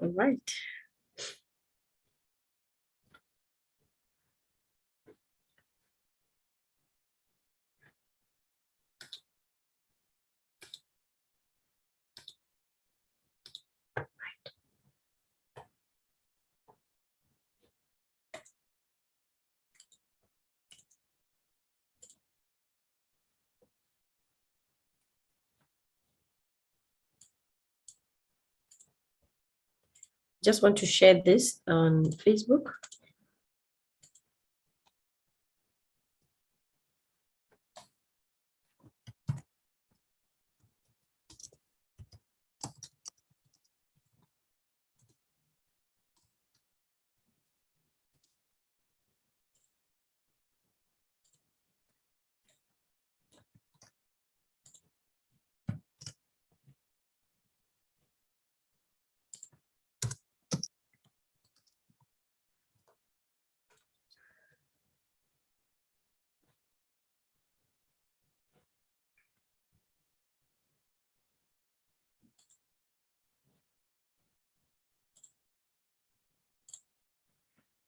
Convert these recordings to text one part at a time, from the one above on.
All right. Just want to share this on Facebook.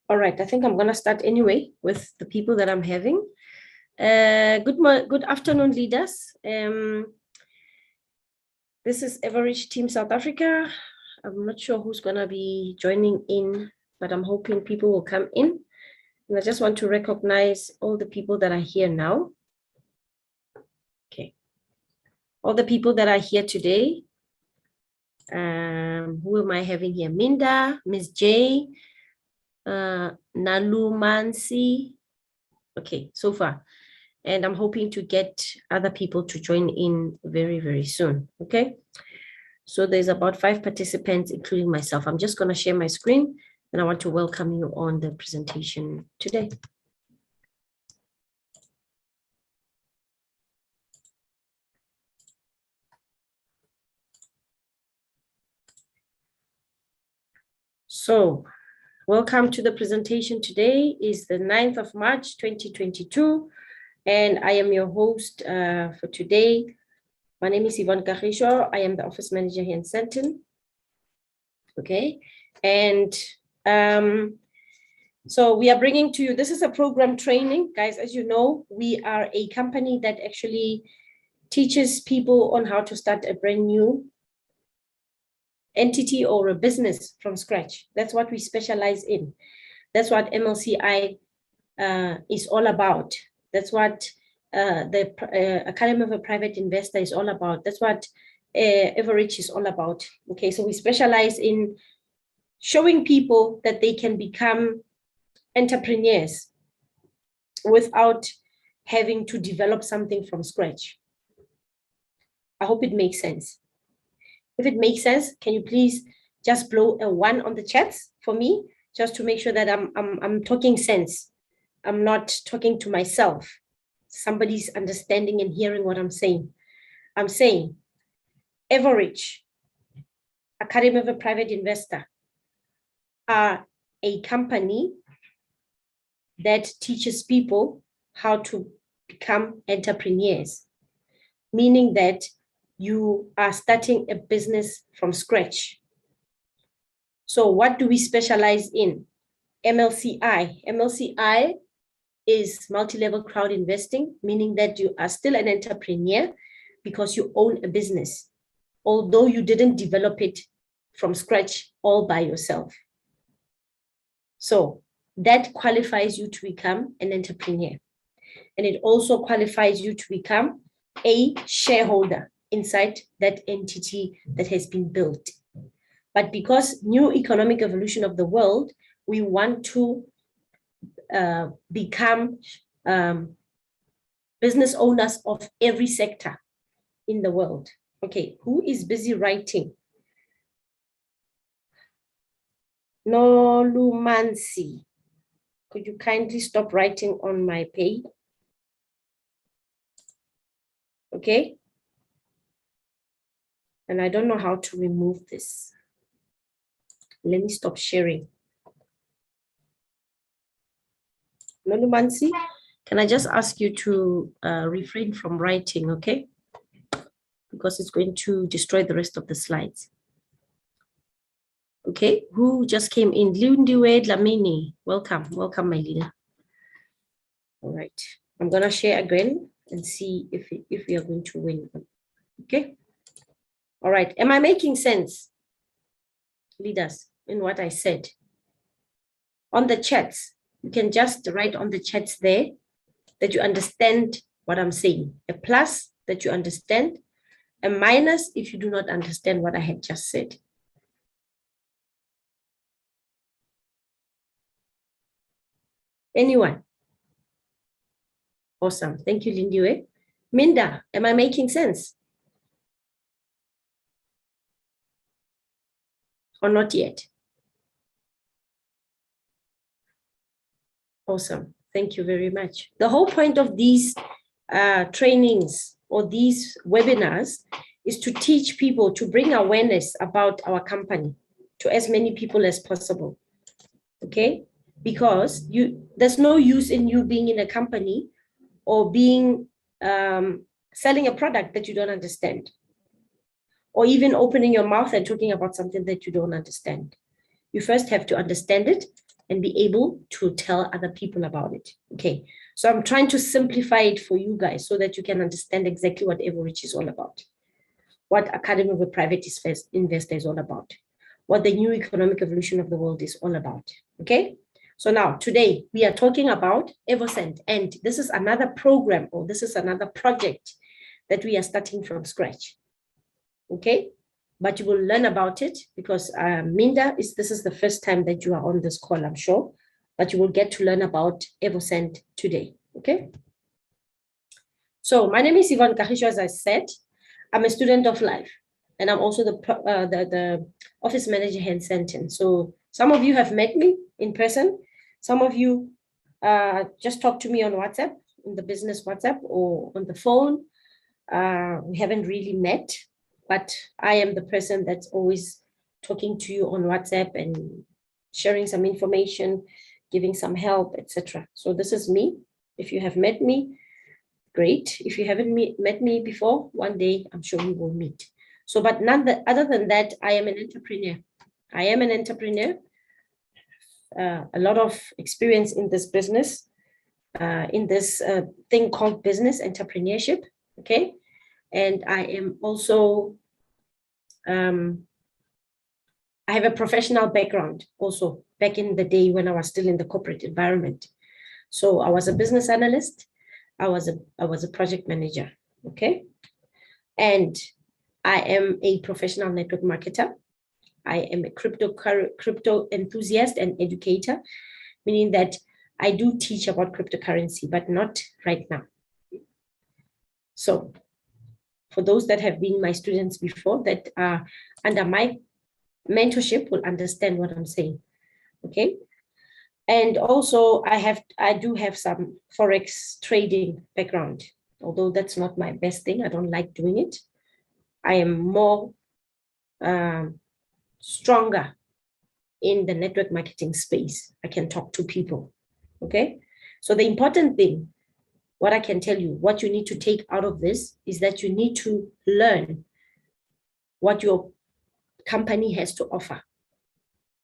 All right, I think I'm going to start anyway with the people that I'm having. Good afternoon, leaders. This is Average Team South Africa. I'm not sure who's going to be joining in, but I'm hoping people will come in. And I just want to recognize all the people that are here now. Okay. All the people that are here today. Who am I having here? Minda, Miss J, Nalumansi. Okay, so far. And I'm hoping to get other people to join in very, very soon. Okay. So there's about 5 participants, including myself. I'm just going to share my screen and I want to welcome you on the presentation today. So welcome to the presentation. Today is the 9th of March, 2022. And I am your host for today. My name is Yvonne Kagisho. I am the office manager here in Sandton. Okay. And so we are bringing to you, this is a program training. Guys, as you know, we are a company that actually teaches people on how to start a brand new entity or a business from scratch. That's what we specialize in. That's what MLCI is all about. That's what the Academy of a Private Investor is all about. That's what Average is all about. Okay, so we specialize in showing people that they can become entrepreneurs without having to develop something from scratch. I hope it makes sense. If it makes sense, can you please just blow a 1 on the chats for me, just to make sure that I'm talking sense. I'm not talking to myself. Somebody's understanding and hearing what I'm saying. I'm saying Average, Academy of a Private Investor, are a company that teaches people how to become entrepreneurs, meaning that you are starting a business from scratch. So what do we specialize in? MLCI. MLCI is multi-level crowd investing, meaning that you are still an entrepreneur because you own a business, although you didn't develop it from scratch all by yourself. So that qualifies you to become an entrepreneur. And it also qualifies you to become a shareholder inside that entity that has been built. But because new economic evolution of the world, we want to become business owners of every sector in the world. Okay, who is busy writing? Nolumansi. Could you kindly stop writing on my page? Okay. And I don't know how to remove this. Let me stop sharing. Nolumansi, can I just ask you to refrain from writing, okay? Because it's going to destroy the rest of the slides. Okay, who just came in? Lindiwe Dlamini, welcome, welcome, my leader. All right, I'm gonna share again and see if we are going to win. Okay. All right, am I making sense, leaders, in what I said? On the chats, you can just write on the chats there that you understand what I'm saying. A plus that you understand, a minus if you do not understand what I had just said. Anyone? Awesome. Thank you, Lindiwe. Minda, am I making sense? Or not yet? Awesome. Thank you very much. The whole point of these trainings or these webinars is to teach people, to bring awareness about our company to as many people as possible. Okay? Because there's no use in you being in a company or being selling a product that you don't understand, or even opening your mouth and talking about something that you don't understand. You first have to understand it and be able to tell other people about it. Okay, so I'm trying to simplify it for you guys so that you can understand exactly what Everreach is all about, what Academy of a Private Investor is all about, what the new economic evolution of the world is all about. Okay, so now today we are talking about Evoscent, and this is another program, or this is another project that we are starting from scratch. Okay, but you will learn about it because Minda, this is the first time that you are on this call, I'm sure, but you will get to learn about Evoscent today. Okay, so my name is Yvonne Kagisho. As I said, I'm a student of life, and I'm also the office manager here in Sandton. So some of you have met me in person. Some of you just talk to me on WhatsApp, in the business WhatsApp, or on the phone. We haven't really met, but I am the person that's always talking to you on WhatsApp and sharing some information, giving some help, etc. So this is me. If you have met me, great. If you haven't met me before, one day I'm sure we will meet. So, but other than that, I am an entrepreneur. I am an entrepreneur. A lot of experience in this business, in this thing called business entrepreneurship. Okay, and I am also I have a professional background also back in the day when I was still in the corporate environment. So I was a business analyst. I was a project manager. Okay, and I am a professional network marketer. I am a crypto enthusiast and educator, meaning that I do teach about cryptocurrency, but not right now. So for those that have been my students before, that are under my mentorship, will understand what I'm saying. Okay. And also I do have some Forex trading background, although that's not my best thing. I don't like doing it. I am more stronger in the network marketing space. I can talk to people. Okay. So the important thing, what I can tell you, what you need to take out of this is that you need to learn what your company has to offer.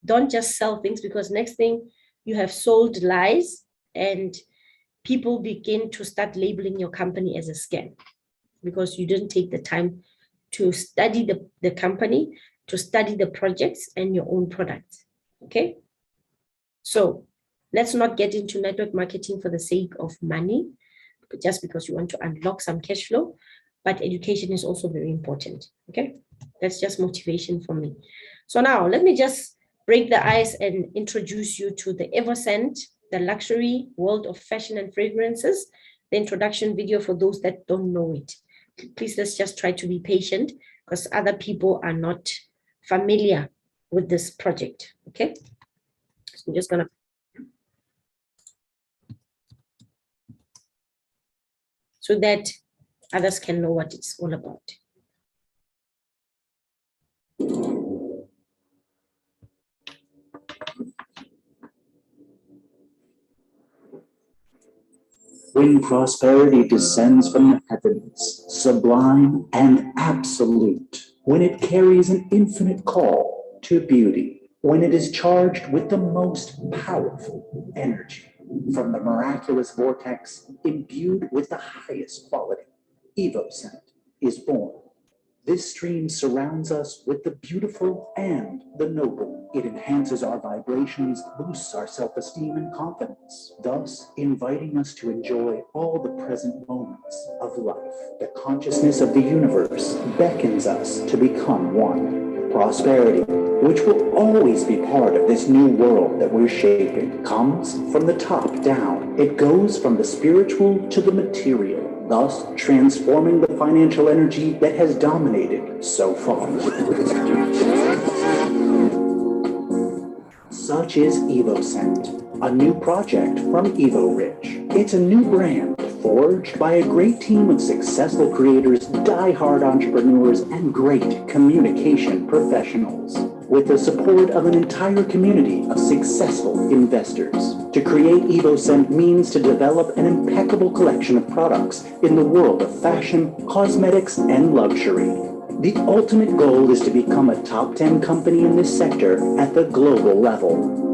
Don't just sell things, because next thing you have sold lies and people begin to start labeling your company as a scam because you didn't take the time to study the company, to study the projects and your own products. Okay. So let's not get into network marketing for the sake of money, just because you want to unlock some cash flow, but education is also very important. Okay. That's just motivation for me. So now let me just break the ice and introduce you to the Evoscent, the luxury world of fashion and fragrances, the introduction video for those that don't know it. Please, let's just try to be patient because other people are not familiar with this project. Okay. So I'm just going to. So that others can know what it's all about. When prosperity descends from the heavens, sublime and absolute, when it carries an infinite call to beauty, when it is charged with the most powerful energy from the miraculous vortex imbued with the highest quality, Evoscent is born. This stream surrounds us with the beautiful and the noble. It enhances our vibrations, boosts our self-esteem and confidence, thus inviting us to enjoy all the present moments of life. The consciousness of the universe beckons us to become one. Prosperity, which will always be part of this new world that we're shaping, comes from the top down. It goes from the spiritual to the material, thus transforming the financial energy that has dominated so far. Such is Evoscent, a new project from EvoRich. It's a new brand forged by a great team of successful creators, die-hard entrepreneurs, and great communication professionals, with the support of an entire community of successful investors. To create Evoscent means to develop an impeccable collection of products in the world of fashion, cosmetics, and luxury. The ultimate goal is to become a top 10 company in this sector at the global level.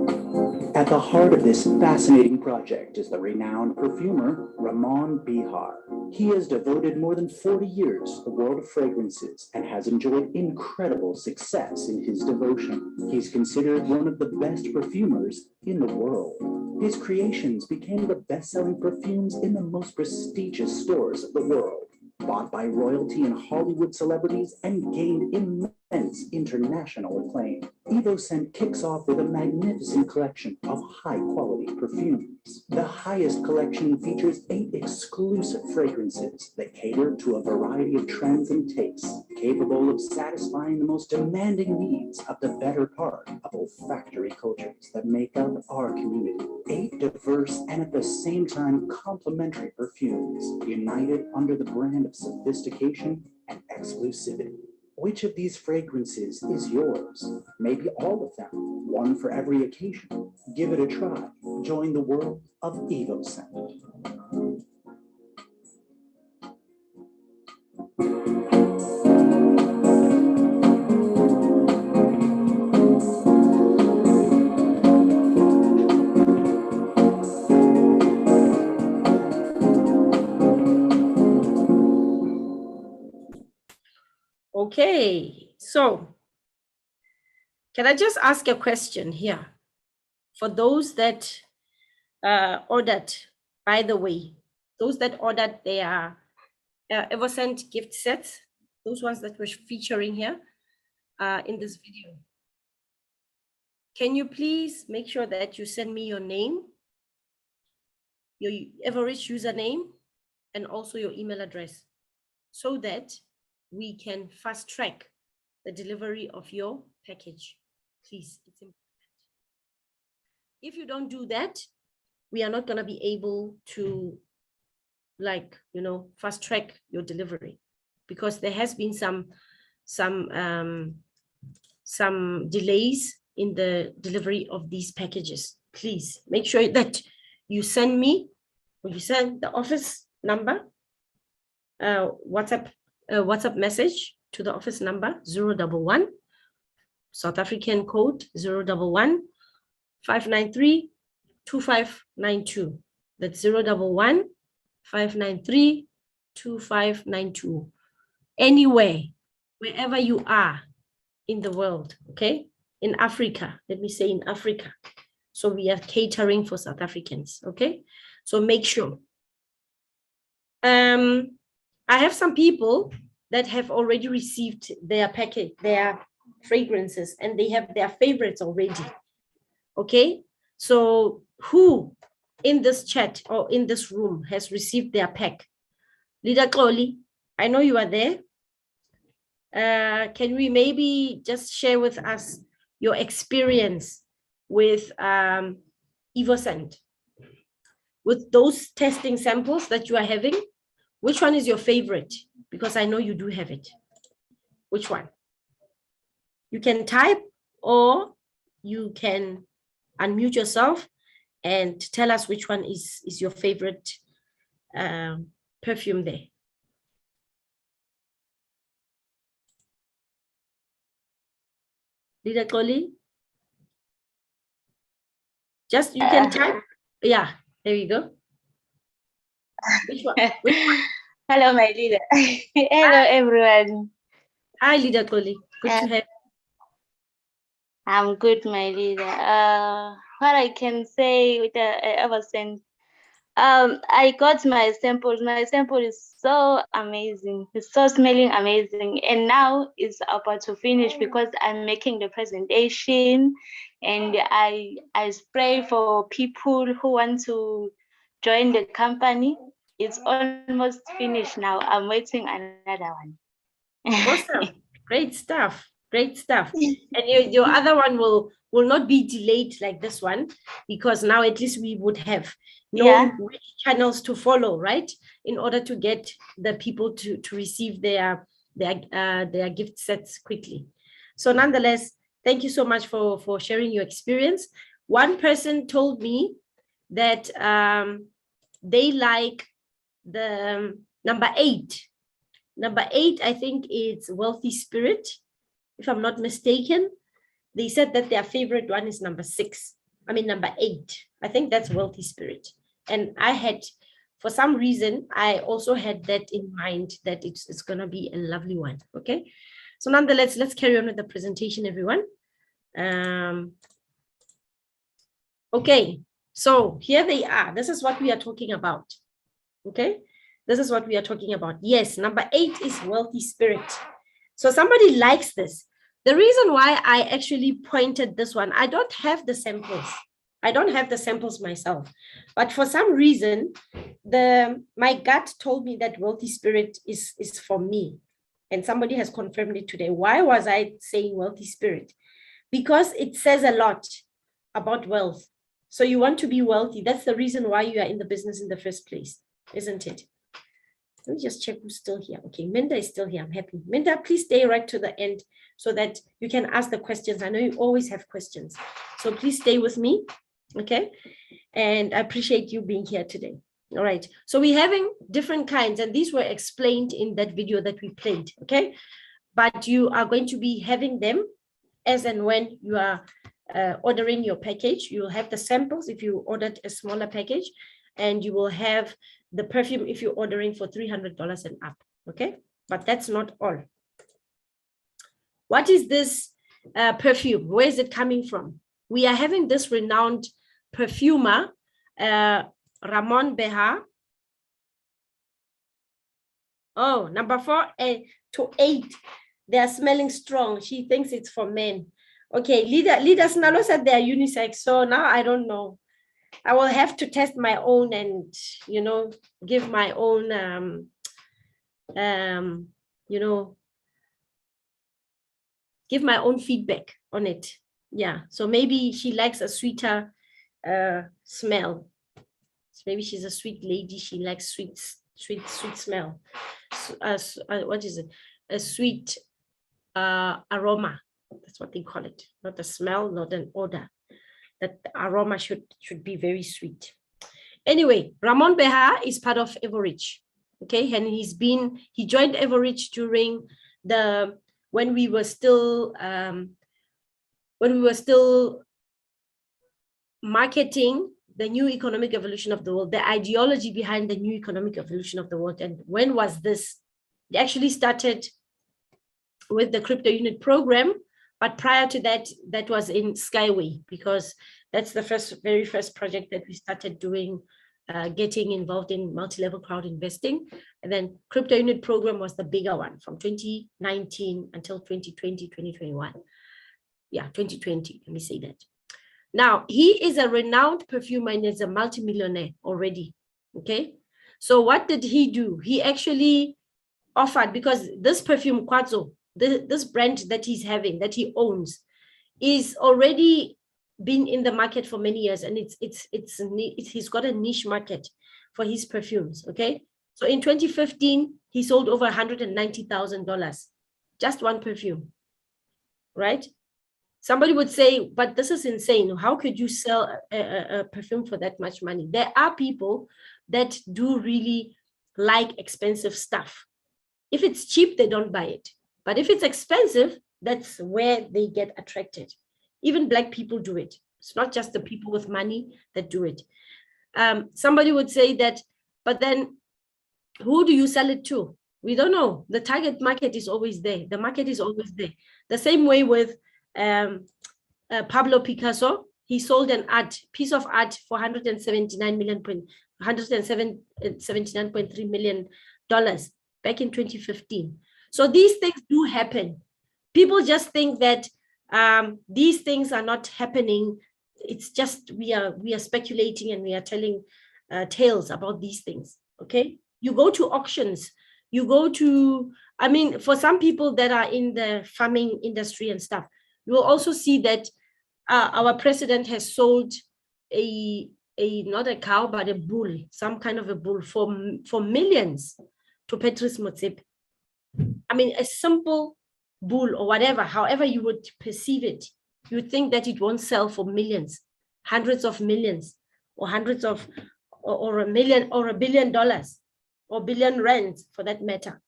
At the heart of this fascinating project is the renowned perfumer Ramon Bihar. He has devoted more than 40 years to the world of fragrances and has enjoyed incredible success in his devotion. He's considered one of the best perfumers in the world. His creations became the best-selling perfumes in the most prestigious stores of the world, bought by royalty and Hollywood celebrities, and gained immense international acclaim. Evoscent kicks off with a magnificent collection of high-quality perfumes. The highest collection features 8 exclusive fragrances that cater to a variety of trends and tastes, capable of satisfying the most demanding needs of the better part of olfactory cultures that make up our community. 8 diverse and at the same time complementary perfumes, united under the brand of sophistication and exclusivity. Which of these fragrances is yours? Maybe all of them, one for every occasion. Give it a try. Join the world of Evoscent. Okay, so can I just ask a question here? For those that ordered, by the way, those that ordered their Evoscent gift sets, those ones that we're featuring here in this video, can you please make sure that you send me your name, your Everich username, and also your email address, so that we can fast track the delivery of your package. Please, it's important. If you don't do that, we are not going to be able to, like, you know, fast track your delivery, because there has been some delays in the delivery of these packages. Please make sure that you send me, or you send the office number, WhatsApp message to the office number 011, South African code 011 593 2592. That's 011 593 2592. Anywhere, wherever you are in the world, okay? In Africa, let me say in Africa. So we are catering for South Africans, okay? So make sure. I have some people that have already received their package, their fragrances, and they have their favorites already, okay? So who in this chat or in this room has received their pack? Leader Chloe, I know you are there. Can we maybe just share with us your experience with Evoscent? With those testing samples that you are having, which one is your favorite? Because I know you do have it. Which one? You can type, or you can unmute yourself and tell us which one is your favorite perfume there. Leader Chloe? Just, you can type. Yeah, there you go. Which one? Which one? Hello, my leader. Hello, everyone. Hi, Leader Koli. Good to have you. I'm good, my leader. What I can say with Evoscent, I got my samples. My sample is so amazing. It's so smelling amazing. And now it's about to finish because I'm making the presentation, and I spray for people who want to join the company. It's almost finished now. I'm waiting another one. Awesome. Great stuff. Great stuff. And your other one will not be delayed like this one, because now at least we would have known which channels to follow, right? In order to get the people to receive their gift sets quickly. So nonetheless, thank you so much for sharing your experience. One person told me that they like the number 8. Number 8, I think it's Wealthy Spirit, if I'm not mistaken. They said that their favorite one is number 6. I mean, number 8. I think that's Wealthy Spirit. And I had, for some reason, I also had that in mind, that it's going to be a lovely one. Okay. So nonetheless, let's carry on with the presentation, everyone. Okay. So here they are. This is what we are talking about. Okay. This is what we are talking about. Yes, number 8 is Wealthy Spirit. So somebody likes this. The reason why I actually pointed this one, I don't have the samples. I don't have the samples myself. But for some reason, my gut told me that Wealthy Spirit is for me. And somebody has confirmed it today. Why was I saying Wealthy Spirit? Because it says a lot about wealth. So you want to be wealthy. That's the reason why you are in the business in the first place, isn't it? Let me just check who's still here. Okay, Minda is still here. I'm happy. Minda, please stay right to the end so that you can ask the questions. I know you always have questions. So please stay with me, okay? And I appreciate you being here today. All right, so we're having different kinds, and these were explained in that video that we played, okay? But you are going to be having them as and when you are ordering your package. You'll have the samples if you ordered a smaller package, and you will have the perfume if you're ordering for $300 and up, okay? But that's not all. What is this perfume? Where is it coming from? We are having this renowned perfumer, Ramon Beha. Oh, number 4 to 8. They are smelling strong. She thinks it's for men. Okay, Leader Snalo said they are unisex, so now I don't know. I will have to test my own and, you know, give my own, you know, give my own feedback on it. Yeah, so maybe she likes a sweeter smell. So maybe she's a sweet lady. She likes sweet smell. What is it? A sweet aroma. That's what they call it. Not a smell, not an odor. That the aroma should be very sweet. Anyway, Ramon Beha is part of Everidge, okay, and he joined Everidge during when we were still marketing the new economic evolution of the world, the ideology behind the new economic evolution of the world. And when was this? They actually started with the crypto unit program. But prior to that, that was in Skyway, because that's the very first project that we started doing, getting involved in multi-level crowd investing. And then crypto unit program was the bigger one from 2019 until 2020, 2021. Yeah, 2020, let me say that. Now, he is a renowned perfumer and is a multimillionaire already, okay? So what did he do? He actually offered, because this perfume, Quazo, this brand that he's having, that he owns, is already been in the market for many years, and he's got a niche market for his perfumes. Okay, so in 2015 he sold over $190,000, just one perfume, right? Somebody would say, but this is insane. How could you sell a perfume for that much money? There are people that do really like expensive stuff. If it's cheap, they don't buy it. But if it's expensive, that's where they get attracted. Even Black people do it. It's not just the people with money that do it. Somebody would say that, but then who do you sell it to? We don't know. The target market is always there. The market is always there. The same way with Pablo Picasso. He sold an piece of art for $179.3 million back in 2015. So these things do happen. People just think that these things are not happening. It's just we are speculating and we are telling tales about these things. Okay, you go to auctions. You go to, I mean, for some people that are in the farming industry and stuff, you will also see that our president has sold a not a cow, but a bull, some kind of a bull for millions to Patrice Motsepe. I mean, a simple bull or whatever, however you would perceive it, you would think that it won't sell for millions, hundreds of millions, or hundreds of, or $1 million or $1 billion, or billion rands for that matter.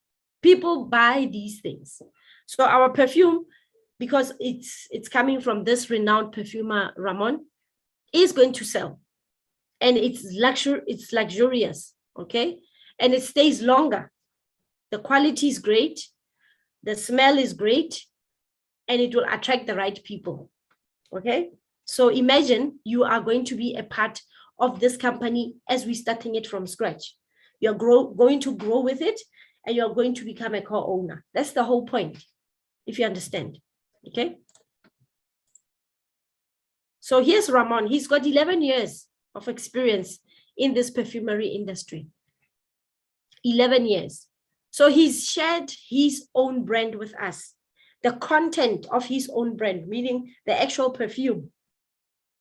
People buy these things. So our perfume, because it's coming from this renowned perfumer Ramon, is going to sell, and it's luxurious, okay, and it stays longer. The quality is great, the smell is great, and it will attract the right people. Okay, so imagine you are going to be a part of this company as we're starting it from scratch. You're going to grow with it, and you're going to become a co-owner. That's the whole point, if you understand. Okay, so here's Ramon. He's got 11 years of experience in this perfumery industry. 11 years. So he's shared his own brand with us. The content of his own brand, meaning the actual perfume,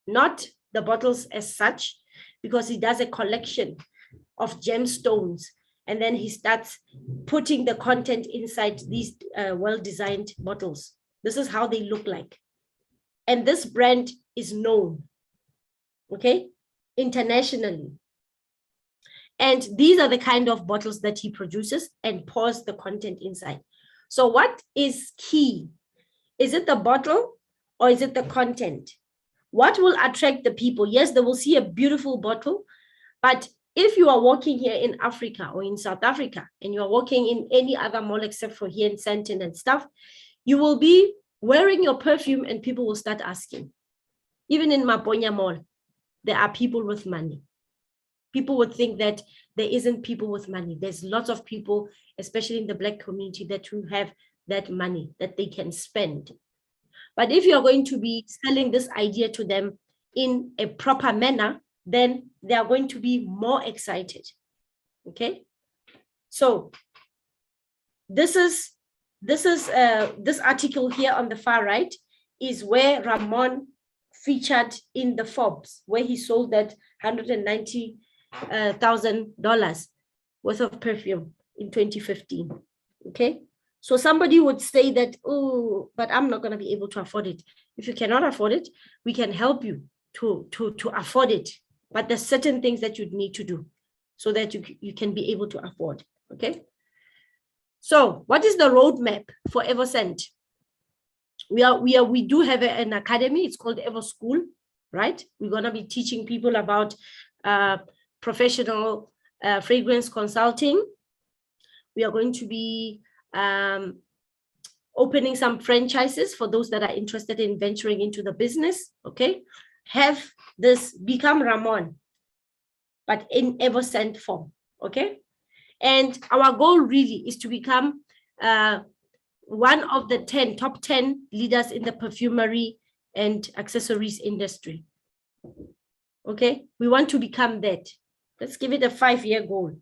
not the bottles as such, because he does a collection of gemstones, and then he starts putting the content inside these well-designed bottles. This is how they look like. And this brand is known, okay, internationally. And these are the kind of bottles that he produces and pours the content inside. So what is key? Is it the bottle or is it the content? What will attract the people? Yes, they will see a beautiful bottle, but if you are walking here in Africa or in South Africa, and you are walking in any other mall except for here in Sandton and stuff, you will be wearing your perfume and people will start asking. Even in Maponya Mall, there are people with money. People would think that there isn't people with money. There's lots of people, especially in the Black community, that who have that money that they can spend. But if you're going to be selling this idea to them in a proper manner, then they are going to be more excited. Okay, so this article here on the far right is where Ramon featured in the Forbes, where he sold that $190,000 worth of perfume in 2015. Okay, so somebody would say that, oh, but I'm not going to be able to afford it. If you cannot afford it, we can help you to afford it. But there's certain things that you'd need to do so that you can be able to afford. Okay. So what is the roadmap for Evoscent? We do have an academy. It's called Evo School, right? We're going to be teaching people about professional fragrance consulting. We are going to be opening some franchises for those that are interested in venturing into the business. Okay, have this become Ramon, but in Evoscent form. Okay, and our goal really is to become one of the top 10 leaders in the perfumery and accessories industry. Okay, we want to become that. Let's give it a 5-year goal.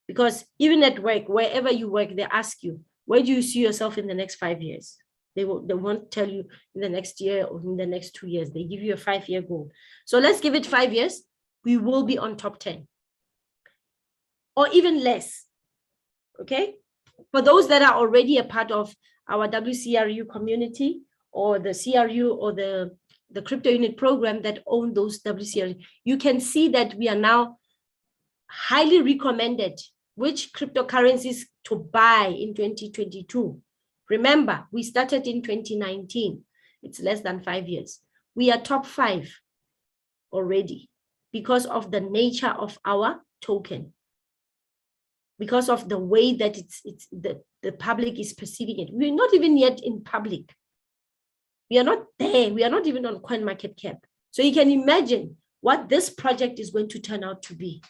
Because even at work, wherever you work, they ask you, where do you see yourself in the next 5 years? They won't tell you in the next year or in the next 2 years. They give you a 5-year goal. So let's give it 5 years. We will be on top 10 or even less. Okay. For those that are already a part of our WCRU community or the CRU or the crypto unit program that own those WCRU, you can see that we are now highly recommended which cryptocurrencies to buy in 2022. Remember, we started in 2019. It's less than 5 years. we are top 5 already because of the nature of our token, because of the way that the public is perceiving it. We're not even yet in public. We are not there. We are not even on CoinMarketCap. So you can imagine what this project is going to turn out to be.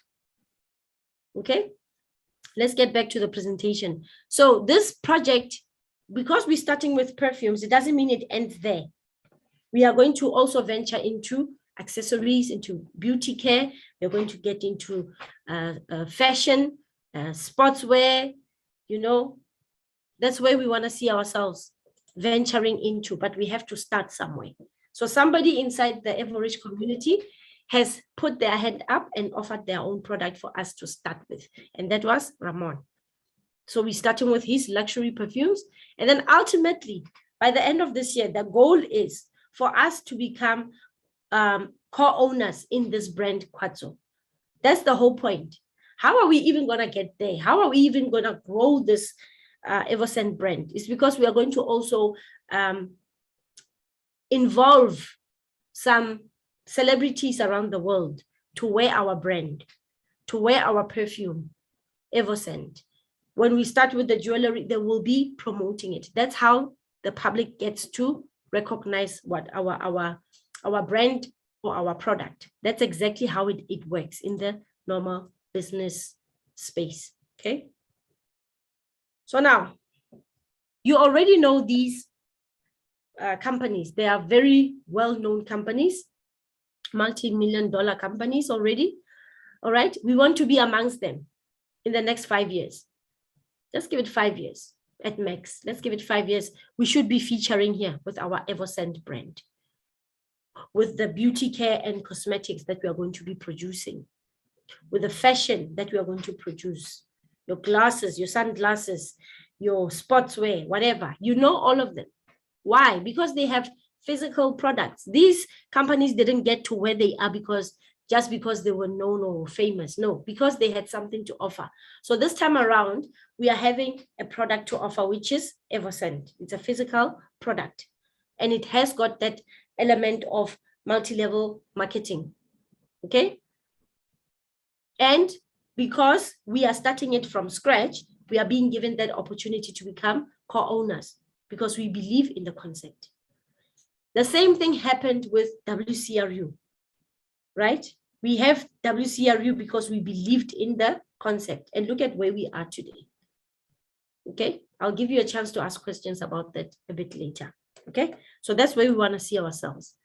Okay, let's get back to the presentation. So this project, because we're starting with perfumes, it doesn't mean it ends there. We are going to also venture into accessories, into beauty care. We're going to get into fashion, sportswear, you know. That's where we want to see ourselves venturing into, but we have to start somewhere. So somebody inside the Evorich community has put their hand up and offered their own product for us to start with. And that was Ramon. So we're starting with his luxury perfumes. And then ultimately, by the end of this year, the goal is for us to become co-owners in this brand, Quatso. That's the whole point. How are we even going to get there? How are we even going to grow this Evoscent brand? It's because we are going to also involve some celebrities around the world to wear our brand, to wear our perfume, Evoscent. When we start with the jewelry, they will be promoting it. That's how the public gets to recognize what our brand or our product. That's exactly how it works in the normal business space. Okay. So now you already know these companies. They are very well-known companies, multi-million-dollar companies already. All right. We want to be amongst them in the next 5 years. Just give it 5 years at max. Let's give it 5 years. We should be featuring here with our Evoscent brand, with the beauty care and cosmetics that we are going to be producing, with the fashion that we are going to produce, your glasses, your sunglasses, your sportswear, whatever, you know, all of them. Why? Because they have physical products. These companies didn't get to where they are just because they were known or famous. No, because they had something to offer. So this time around, we are having a product to offer, which is Evoscent. It's a physical product. And it has got that element of multi-level marketing. Okay? And because we are starting it from scratch, we are being given that opportunity to become co-owners because we believe in the concept. The same thing happened with WCRU, right? We have WCRU because we believed in the concept, and look at where we are today. Okay, I'll give you a chance to ask questions about that a bit later. Okay, so that's where we want to see ourselves.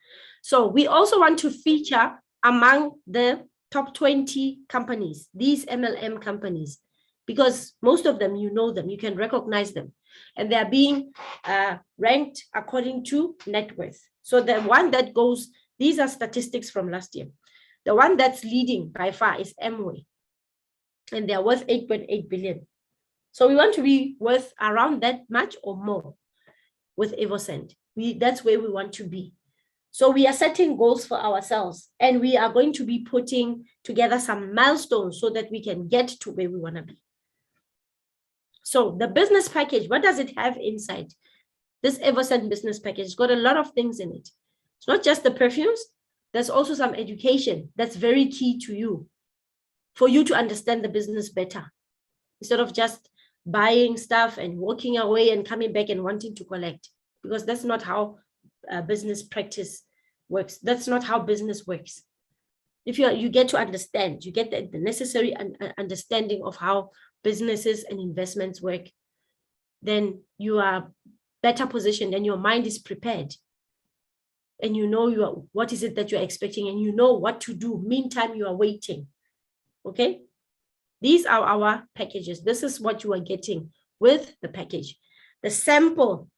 So we also want to feature among the top 20 companies, these MLM companies, because most of them, you know them, you can recognize them, and they're being ranked according to net worth. So the one that goes, these are statistics from last year. The one that's leading by far is Amway, and they're worth 8.8 billion. So we want to be worth around that much or more with Evoscent. That's where we want to be. So we are setting goals for ourselves, and we are going to be putting together some milestones so that we can get to where we want to be. So the business package, what does it have inside? This Evoscent business package has got a lot of things in it. It's not just the perfumes. There's also some education that's very key to you, for you to understand the business better, instead of just buying stuff and walking away and coming back and wanting to collect, because that's not how business practice works. That's not how business works. If you get to understand, you get the necessary understanding of how businesses and investments work, then you are better positioned and your mind is prepared. And you know what is it that you're expecting, and you know what to do. Meantime, you are waiting. Okay? These are our packages. This is what you are getting with the package. The sample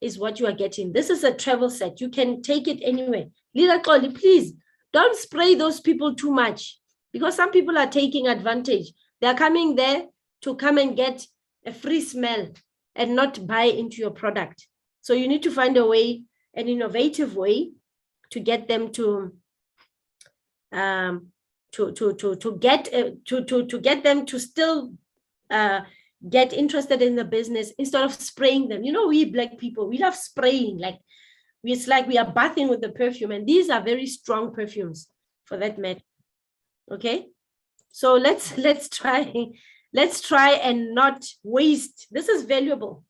is what you are getting. This is a travel set. You can take it anywhere. Lila Koli, please don't spray those people too much, because some people are taking advantage. They're coming there to come and get a free smell and not buy into your product. So you need to find a way, an innovative way, to get them to get them to still get interested in the business instead of spraying them. You know, we black people, we love spraying. Like it's like we are bathing with the perfume, and these are very strong perfumes for that matter. Okay, so let's try and not waste. This is valuable.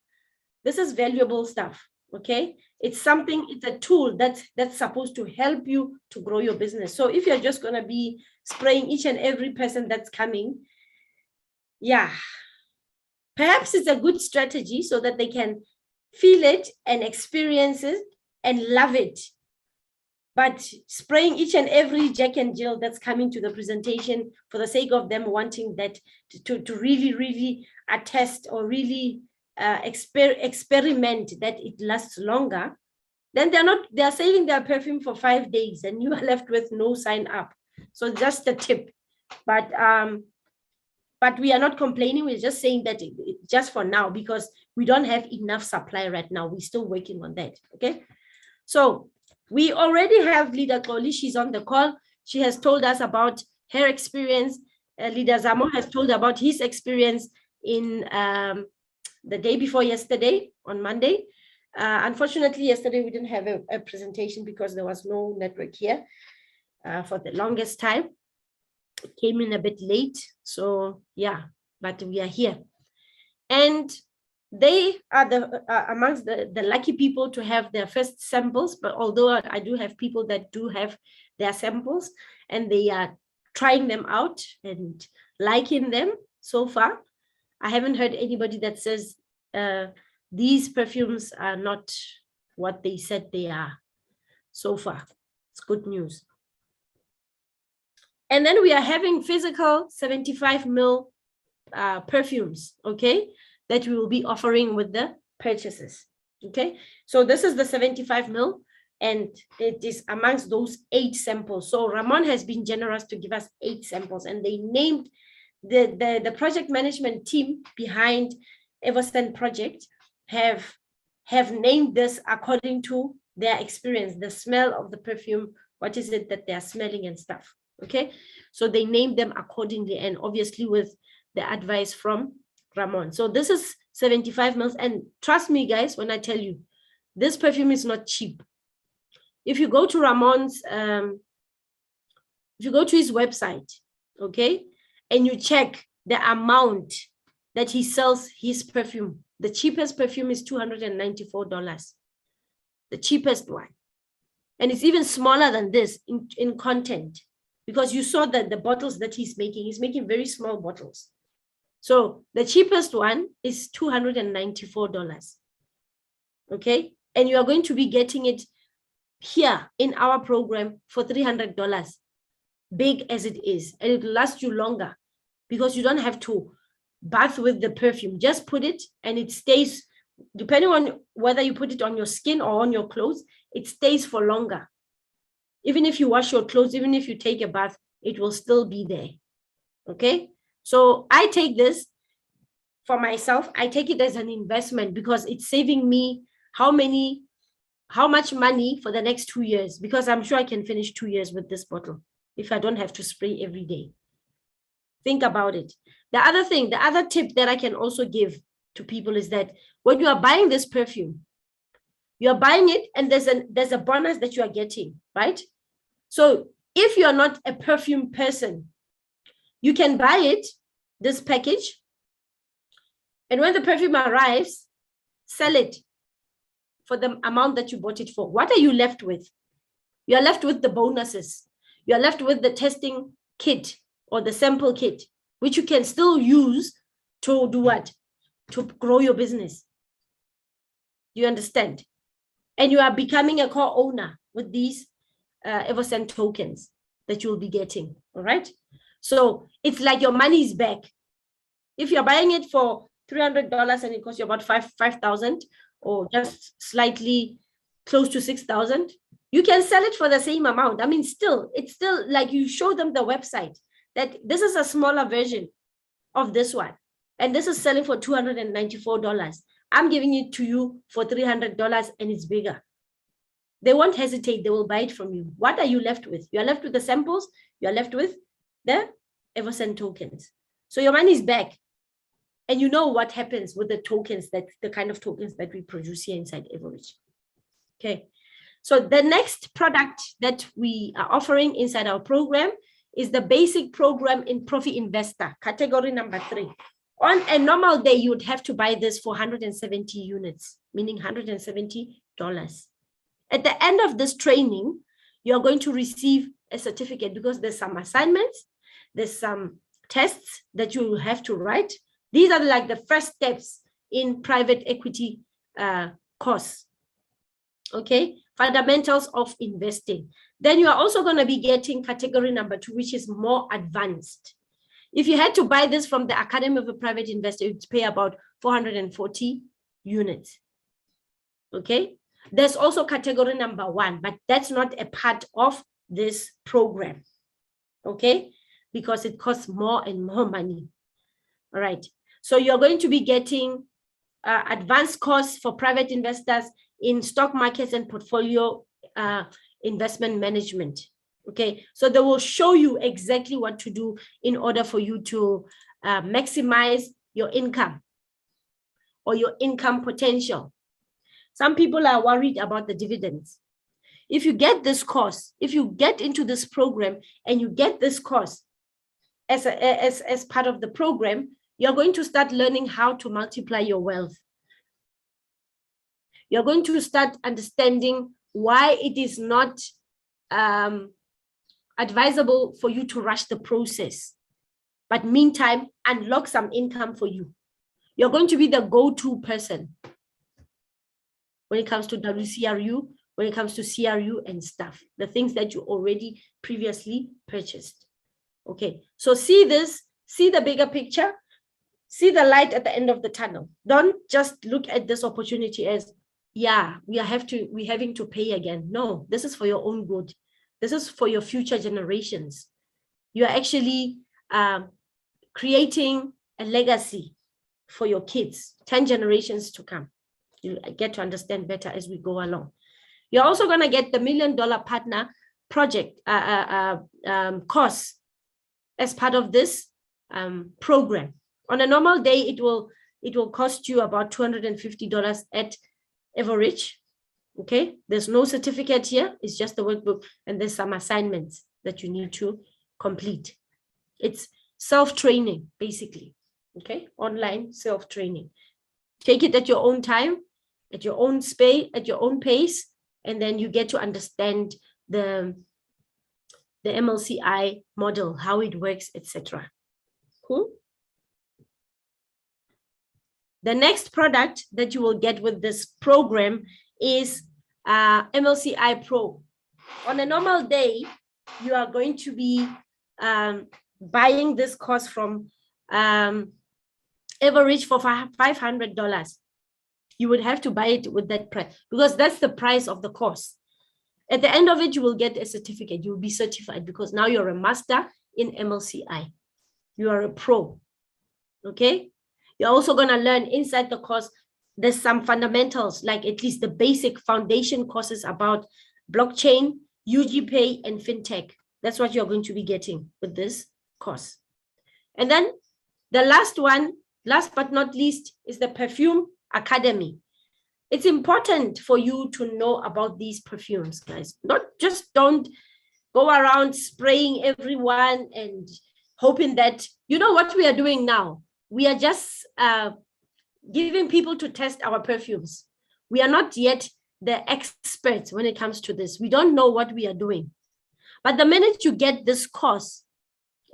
This is valuable stuff. Okay, it's something, it's a tool that's supposed to help you to grow your business. So if you're just going to be spraying each and every person that's coming, yeah, perhaps it's a good strategy so that they can feel it and experience it and love it. But spraying each and every Jack and Jill that's coming to the presentation for the sake of them wanting that to really attest or really experiment that it lasts longer, then they're saving their perfume for 5 days and you are left with no sign up. So just a tip. But we are not complaining. We're just saying that just for now, because we don't have enough supply right now. We're still working on that. Okay. So we already have Leader Xoli. She's on the call. She has told us about her experience. Leader Zamo has told about his experience in the day before yesterday, on Monday. Unfortunately, yesterday we didn't have a presentation because there was no network here for the longest time. It came in a bit late. So yeah, but we are here. And they are amongst the lucky people to have their first samples. But although I do have people that do have their samples and they are trying them out and liking them so far, I haven't heard anybody that says these perfumes are not what they said they are so far. It's good news. And then we are having physical 75 ml perfumes, okay, that we will be offering with the purchases. Okay, so this is the 75 ml, and it is amongst those 8 samples. So Ramon has been generous to give us 8 samples, and they named the project management team behind Evoscent project have named this according to their experience, the smell of the perfume, what is it that they are smelling and stuff. Okay, so they named them accordingly, and obviously with the advice from Ramon. So this is 75 ml, and trust me guys when I tell you, this perfume is not cheap. If you go to Ramon's, if you go to his website, okay, and you check the amount that he sells his perfume, the cheapest perfume is $294, the cheapest one. And it's even smaller than this in content, because you saw that the bottles that he's making very small bottles. So the cheapest one is $294. Okay, and you are going to be getting it here in our program for $300, big as it is, and it will last you longer because you don't have to bath with the perfume. Just put it and it stays, depending on whether you put it on your skin or on your clothes, it stays for longer. Even if you wash your clothes, even if you take a bath, it will still be there. Okay, so I take this for myself. I take it as an investment because it's saving me how much money for the next 2 years, because I'm sure I can finish 2 years with this bottle if I don't have to spray every day. Think about it. The other tip that I can also give to people is that when you are buying this perfume, you are buying it and there's a bonus that you are getting, right? So if you're not a perfume person, you can buy it, this package, and when the perfume arrives, sell it for the amount that you bought it for. What are you left with? You're left with the bonuses. You're left with the testing kit or the sample kit, which you can still use to do what? To grow your business. You understand? And you are becoming a co-owner with these Evoscent tokens that you'll be getting, all right? So it's like your money is back. If you're buying it for $300 and it costs you about $5,000 or just slightly close to $6,000, you can sell it for the same amount. I mean, it's still like you show them the website that this is a smaller version of this one, and this is selling for $294. I'm giving it to you for $300 and it's bigger. They won't hesitate. They will buy it from you. What are you left with? You're left with the samples. You're left with the Evoscent tokens. So your money is back. And you know what happens with the tokens, that the kind of tokens that we produce here inside Everidge. Okay. So the next product that we are offering inside our program is the basic program in Profit Investor, category number 3. On a normal day, you would have to buy this for 170 units, meaning $170. At the end of this training, you're going to receive a certificate because there's some assignments, there's some tests that you will have to write. These are like the first steps in private equity course. Okay, fundamentals of investing. Then you are also going to be getting category number 2, which is more advanced. If you had to buy this from the Academy of a Private Investor, you'd pay about 440 units. Okay, there's also category number 1, but that's not a part of this program. Okay, because it costs more and more money. All right, so you're going to be getting advanced course for private investors in stock markets and portfolio investment management. Okay, so they will show you exactly what to do in order for you to maximize your income or your income potential. Some people are worried about the dividends. If you get this course, if you get into this program and you get this course as part of the program, you're going to start learning how to multiply your wealth. You're going to start understanding why it is not advisable for you to rush the process, but meantime, unlock some income for you. You're going to be the go-to person when it comes to WCRU, when it comes to CRU and stuff, the things that you already previously purchased. Okay, so see this, see the bigger picture, see the light at the end of the tunnel. Don't just look at this opportunity as, yeah, we're having to pay again. No, this is for your own good. This is for your future generations. You're actually creating a legacy for your kids, 10 generations to come. You get to understand better as we go along. You're also going to get the $1 Million Partner Project course as part of this program. On a normal day, it will cost you about $250 at Everidge. Okay, there's no certificate here. It's just the workbook, and there's some assignments that you need to complete. It's self-training, basically. Okay, online self-training. Take it at your own time, at your own space, at your own pace, and then you get to understand the MLCI model, how it works, etc. Cool. The next product that you will get with this program is MLCI Pro. On a normal day, you are going to be buying this course from Everidge for $500. You would have to buy it with that price because that's the price of the course. At the end of it, you will get a certificate. You will be certified because now you're a master in MLCI. You are a pro. Okay. You're also going to learn inside the course. There's some fundamentals, like at least the basic foundation courses about blockchain, UGPay, and fintech. That's what you're going to be getting with this course. And then the last one, last but not least, is the Perfume Academy. It's important for you to know about these perfumes, guys. Don't go around spraying everyone and hoping that, you know what we are doing now? We are just giving people to test our perfumes. We are not yet the experts when it comes to this. We don't know what we are doing. But the minute you get this course,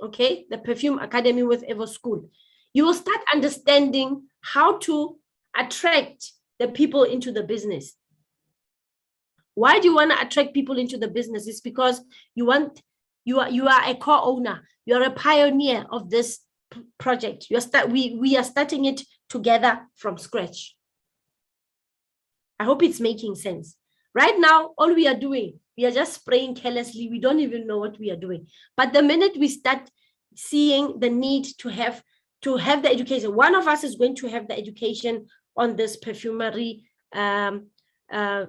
okay, the Perfume Academy with Evo School, you will start understanding how to attract the people into the business. Why do you want to attract people into the business? It's because you are a co-owner. You are a pioneer of this project. We are starting it together from scratch. I hope it's making sense. Right now, all we are doing, we are just spraying carelessly. We don't even know what we are doing. But the minute we start seeing the need to have the education, one of us is going to have the education on this perfumery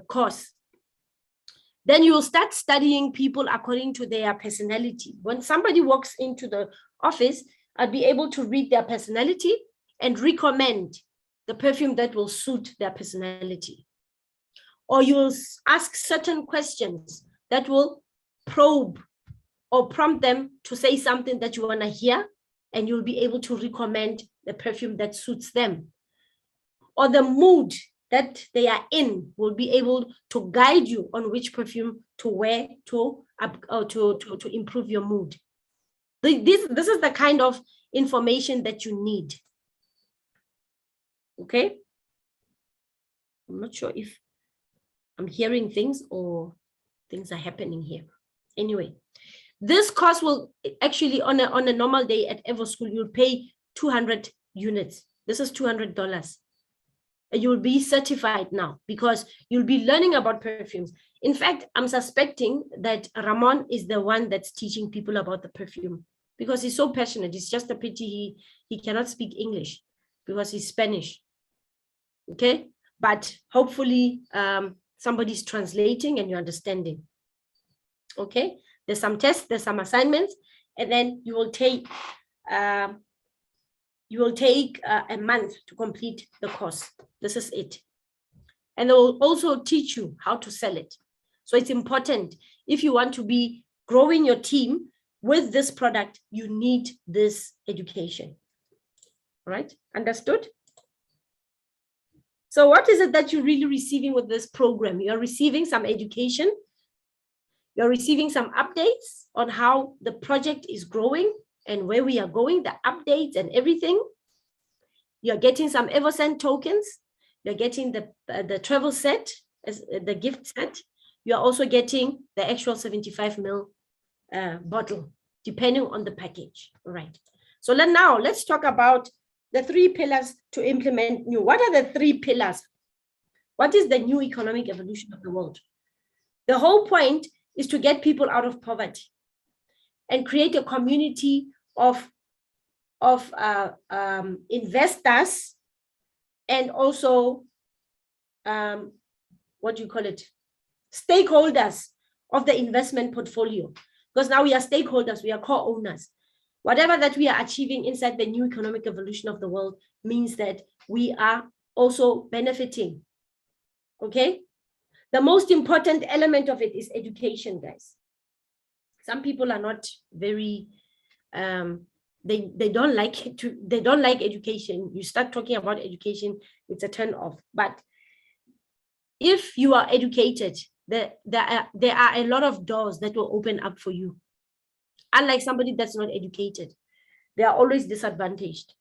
course. Then you will start studying people according to their personality. When somebody walks into the office, I'll be able to read their personality and recommend the perfume that will suit their personality. or you will ask certain questions that will probe or prompt them to say something that you want to hear, and you'll be able to recommend the perfume that suits them. Or the mood that they are in will be able to guide you on which perfume to wear to improve your mood. This is the kind of information that you need. Okay? I'm not sure if I'm hearing things or things are happening here. Anyway, this course will actually on a normal day at Evoschool, you'll pay 200 units. This is $200. You will be certified now because you'll be learning about perfumes. In fact, I'm suspecting that Ramon is the one that's teaching people about the perfume because he's so passionate. It's just a pity he cannot speak English because he's Spanish. Okay, but hopefully somebody's translating and you're understanding. Okay, there's some tests, there's some assignments, and then you will take a month to complete the course. This is it. And they will also teach you how to sell it. So it's important. If you want to be growing your team with this product, you need this education. Right? Understood? So what is it that you're really receiving with this program? You're receiving some education. You're receiving some updates on how the project is growing and where we are going, the updates and everything. You're getting some Evoscent tokens. You're getting the travel set, as the gift set. You're also getting the actual 75 ml bottle, depending on the package. All right. So now let's talk about the 3 pillars to implement new. What are the 3 pillars? What is the new economic evolution of the world? The whole point is to get people out of poverty and create a community of investors and also what do you call it? Stakeholders of the investment portfolio. Because now we are stakeholders, we are co-owners. Whatever that we are achieving inside the new economic evolution of the world means that we are also benefiting. Okay? The most important element of it is education, guys. Some people are not very they don't like it they don't like education. You start talking about education, it's a turn off. But if you are educated, there are a lot of doors that will open up for you. Unlike somebody that's not educated, they are always disadvantaged.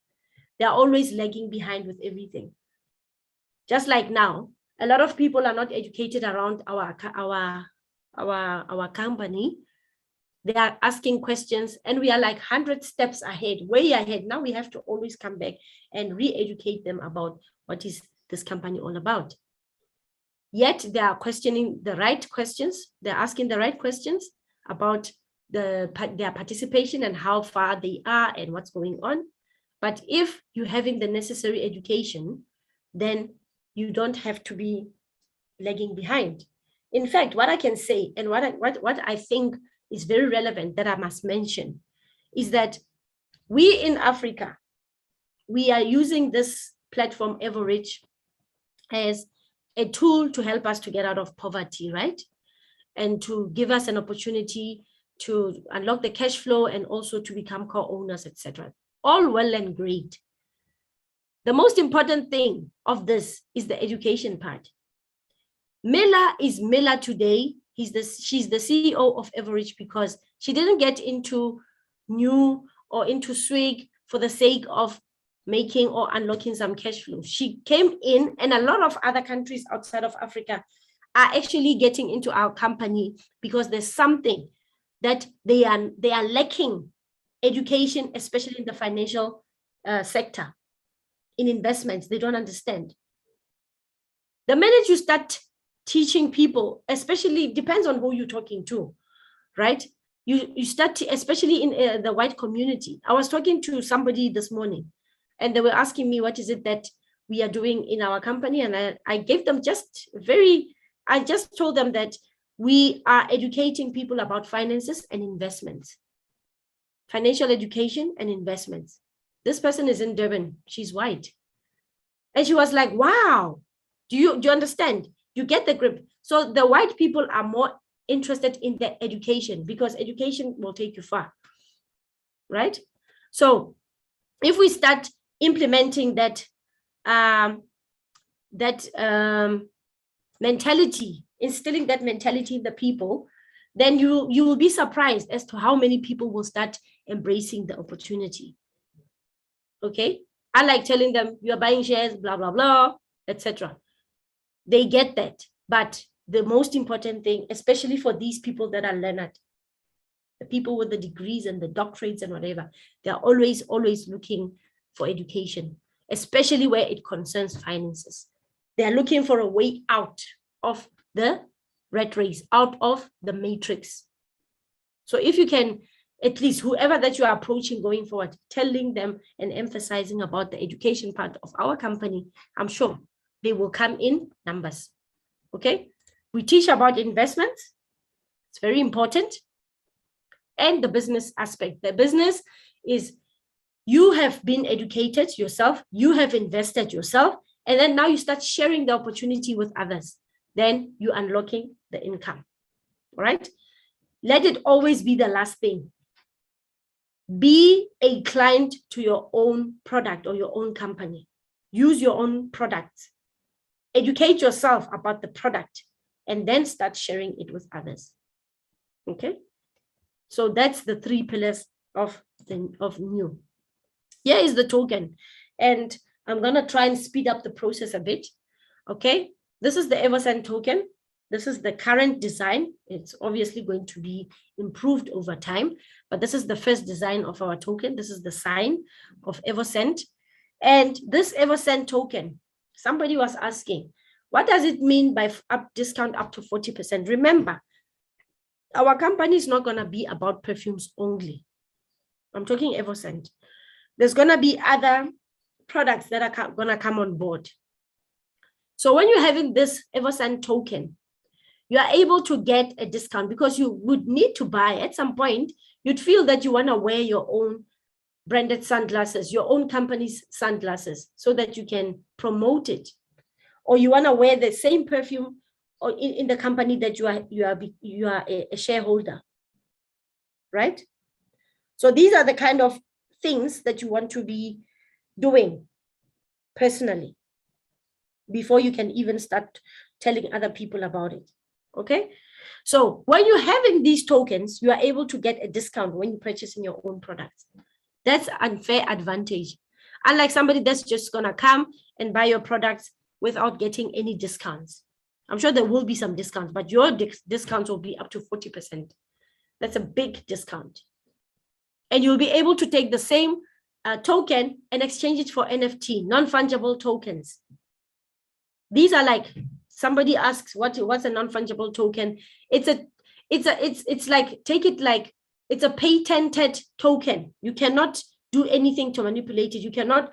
They are always lagging behind with everything. Just like now, a lot of people are not educated around our company. They are asking questions and we are like 100 steps ahead, way ahead. Now we have to always come back and re-educate them about what is this company all about. Yet they are questioning the right questions. They're asking the right questions about their participation and how far they are and what's going on. But if you're having the necessary education, then you don't have to be lagging behind. In fact, what I can say and what I think is very relevant that I must mention is that we in Africa, we are using this platform EvoRich as a tool to help us to get out of poverty, right? And to give us an opportunity to unlock the cash flow and also to become co-owners, etc. All well and great. The most important thing of this is the education part. Mela is Mela today. She's the CEO of EvoRich because she didn't get into new or into swig for the sake of making or unlocking some cash flow. She came in, and a lot of other countries outside of Africa are actually getting into our company because there's something that they are lacking: education, especially in the financial sector, in investments. They don't understand. The minute you start teaching people, especially, it depends on who you're talking to, right? You start, especially in the white community. I was talking to somebody this morning, and they were asking me, what is it that we are doing in our company? And I gave them I just told them that we are educating people about finances and investments, financial education and investments. This person is in Durban. She's white. And she was like, wow, do you understand? You get the grip. So the white people are more interested in the education because education will take you far, right? So if we start implementing that mentality, instilling that mentality in the people, then you will be surprised as to how many people will start embracing the opportunity. Okay, I like telling them you're buying shares, blah blah blah, etc. They get that, but the most important thing, especially for these people that are learned, the people with the degrees and the doctorates and whatever, they're always looking for education, especially where it concerns finances. They're looking for a way out of the rat race, out of the matrix. So if you can, at least whoever that you are approaching going forward, telling them and emphasizing about the education part of our company, I'm sure they will come in numbers. Okay, we teach about investments. It's very important. And the business aspect. The business is you have been educated yourself, you have invested yourself, and then now you start sharing the opportunity with others. Then you're unlocking the income. All right. Let it always be the last thing. Be a client to your own product or your own company. Use your own products. Educate yourself about the product and then start sharing it with others. Okay. So that's the 3 pillars of new. Here is the token. And I'm going to try and speed up the process a bit. Okay. This is the Evoscent token. This is the current design. It's obviously going to be improved over time, but this is the first design of our token. This is the sign of Evoscent. And this Evoscent token, somebody was asking, what does it mean by discount up to 40%? Remember, our company is not going to be about perfumes only. I'm talking Evoscent. There's going to be other products that are going to come on board. So when you're having this Evoscent token, you are able to get a discount because you would need to buy at some point. You'd feel that you want to wear your own branded sunglasses, your own company's sunglasses, so that you can promote it. Or you want to wear the same perfume or in the company that you are a shareholder, right? So these are the kind of things that you want to be doing personally before you can even start telling other people about it. Okay, so when you're having these tokens, you are able to get a discount when you're purchasing your own products. That's unfair advantage. Unlike somebody that's just going to come and buy your products without getting any discounts. I'm sure there will be some discounts, but your discounts will be up to 40%. That's a big discount. And you'll be able to take the same token and exchange it for NFT, non-fungible tokens. These are like, somebody asks, what's a non-fungible token? It's like, take it like, it's a patented token. You cannot do anything to manipulate it. You cannot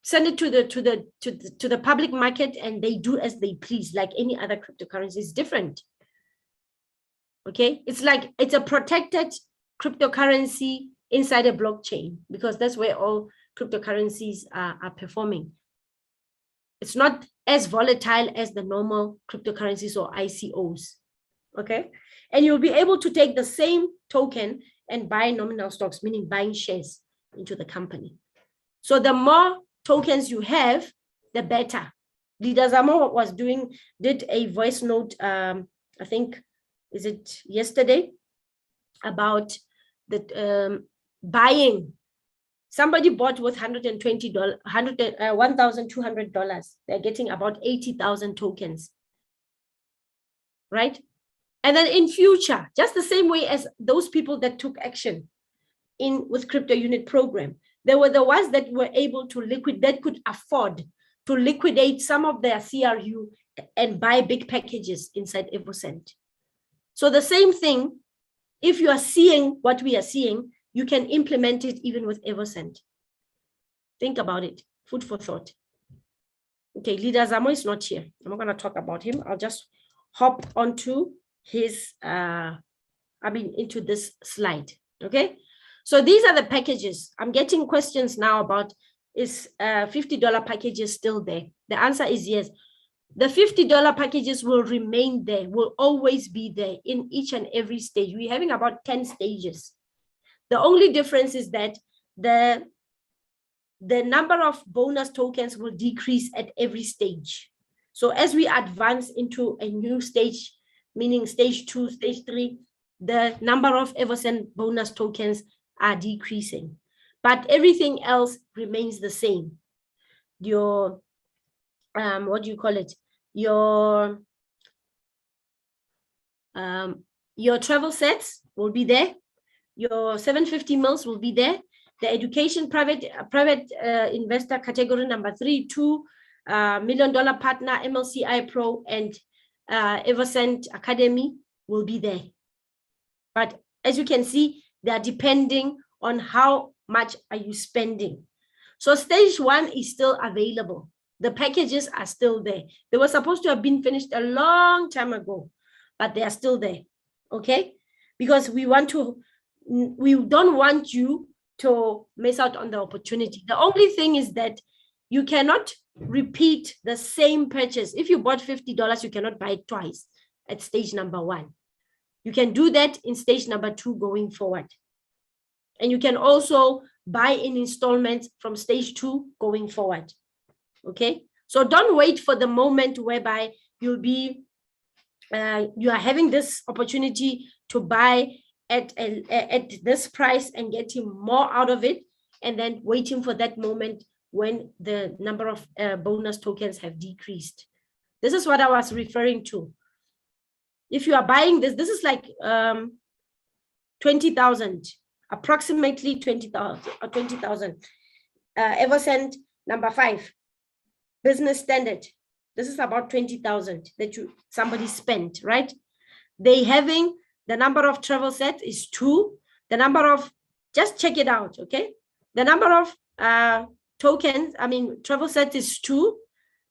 send it to the public market and they do as they please, like any other cryptocurrency. Is different. Okay, it's like it's a protected cryptocurrency inside a blockchain because that's where all cryptocurrencies are performing. It's not as volatile as the normal cryptocurrencies or ICOs. Okay, and you'll be able to take the same token and buy nominal stocks, meaning buying shares into the company. So the more tokens you have, the better. Leader Zamo did a voice note, I think, is it yesterday, about the buying. Somebody bought with $120, $1,200. They're getting about 80,000 tokens, right? And then in future, just the same way as those people that took action with crypto unit program, they were the ones that were able to that could afford to liquidate some of their CRU and buy big packages inside Evoscent. So the same thing, if you are seeing what we are seeing, you can implement it even with Evoscent. Think about it. Food for thought. Okay, Leader Zamo is not here. I'm not going to talk about him. I'll just hop onto his, into this slide. Okay, so these are the packages. I'm getting questions now about is $50 packages still there? The answer is yes. The $50 packages will remain there, will always be there in each and every stage. We're having about 10 stages. The only difference is that the number of bonus tokens will decrease at every stage. So as we advance into a new stage, meaning stage 2, stage 3, the number of Evoscent bonus tokens are decreasing, but everything else remains the same. Your, what do you call it? Your travel sets will be there. Your 750 mils will be there. The education private investor category number 3, $2 million partner, MLCI Pro, and Evoscent Academy will be there. But as you can see, they are depending on how much are you spending. So stage 1 is still available. The packages are still there. They were supposed to have been finished a long time ago, but they are still there, okay? Because we don't want you to miss out on the opportunity. The only thing is that you cannot repeat the same purchase. If you bought $50, you cannot buy it twice at stage number 1. You can do that in stage number 2 going forward. And you can also buy in installments from stage 2 going forward. Okay, so don't wait for the moment whereby you are having this opportunity to buy at this price and getting more out of it, and then waiting for that moment when the number of bonus tokens have decreased. This is what I was referring to. If you are buying this is like 20,000, approximately 20,000 or 20,000. Evoscent number 5. Business standard. This is about 20,000 that somebody spent, right? They having the number of travel sets is 2. The number of, just check it out, okay? The number of tokens, travel sets is 2.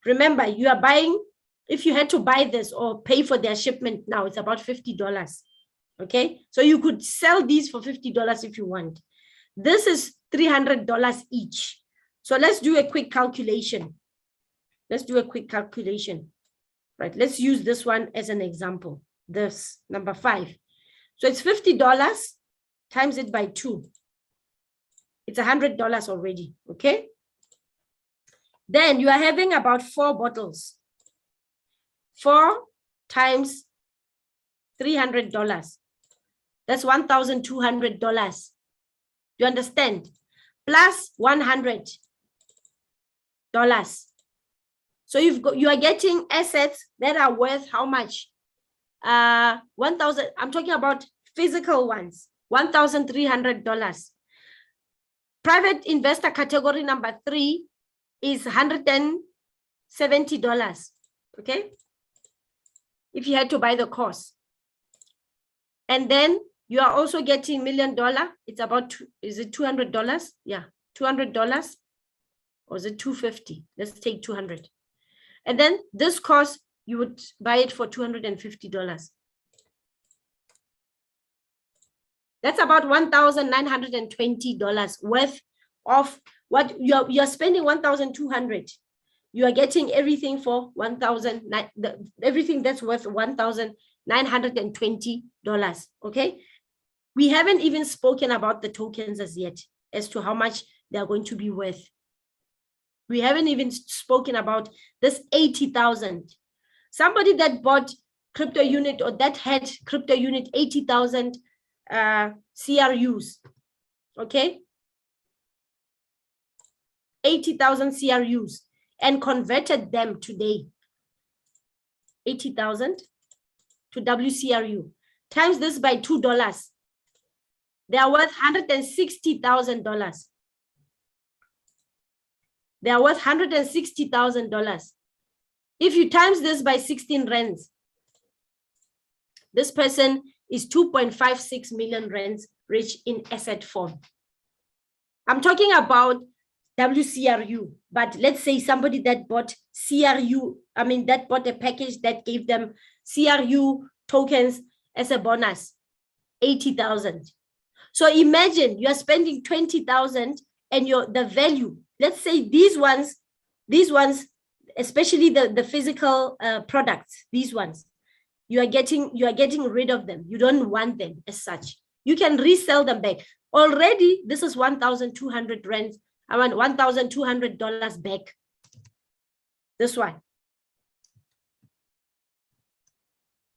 Remember, you are buying, if you had to buy this or pay for their shipment now, it's about $50, okay? So you could sell these for $50 if you want. This is $300 each. So let's do a quick calculation. Let's do a quick calculation, right? Let's use this one as an example, this number 5. So it's $50 times it by 2. It's $100 already, okay? Then you are having about 4 bottles. 4 times $300. That's $1,200. You understand? Plus $100. So you are getting assets that are worth how much? 1,000. I'm talking about physical ones. $1,300. Private investor category number 3 is $170. Okay. If you had to buy the course. And then you are also getting $1 million. It's about, is it $200? Yeah, $200. Or is it $250? Let's take 200. And then this course, you would buy it for $250. That's about $1,920 worth of what you're spending. 1,200. You are getting everything for 1,000. Everything that's worth $1,920. Okay. We haven't even spoken about the tokens as yet, as to how much they are going to be worth. We haven't even spoken about this 80,000. Somebody that bought crypto unit or that had crypto unit 80,000 CRUs, okay? 80,000 CRUs and converted them today. 80,000 to WCRU. Times this by $2. They are worth $160,000. They are worth $160,000. If you times this by 16 rands, this person is 2.56 million rands rich in asset form. I'm talking about WCRU, but let's say somebody that bought CRU, that bought a package that gave them CRU tokens as a bonus, 80,000. So imagine you are spending 20,000 and the value let's say these ones, especially the physical products, these ones, you are getting rid of them. You don't want them as such. You can resell them back. Already, this is 1,200 rands, around $1,200 back. This one.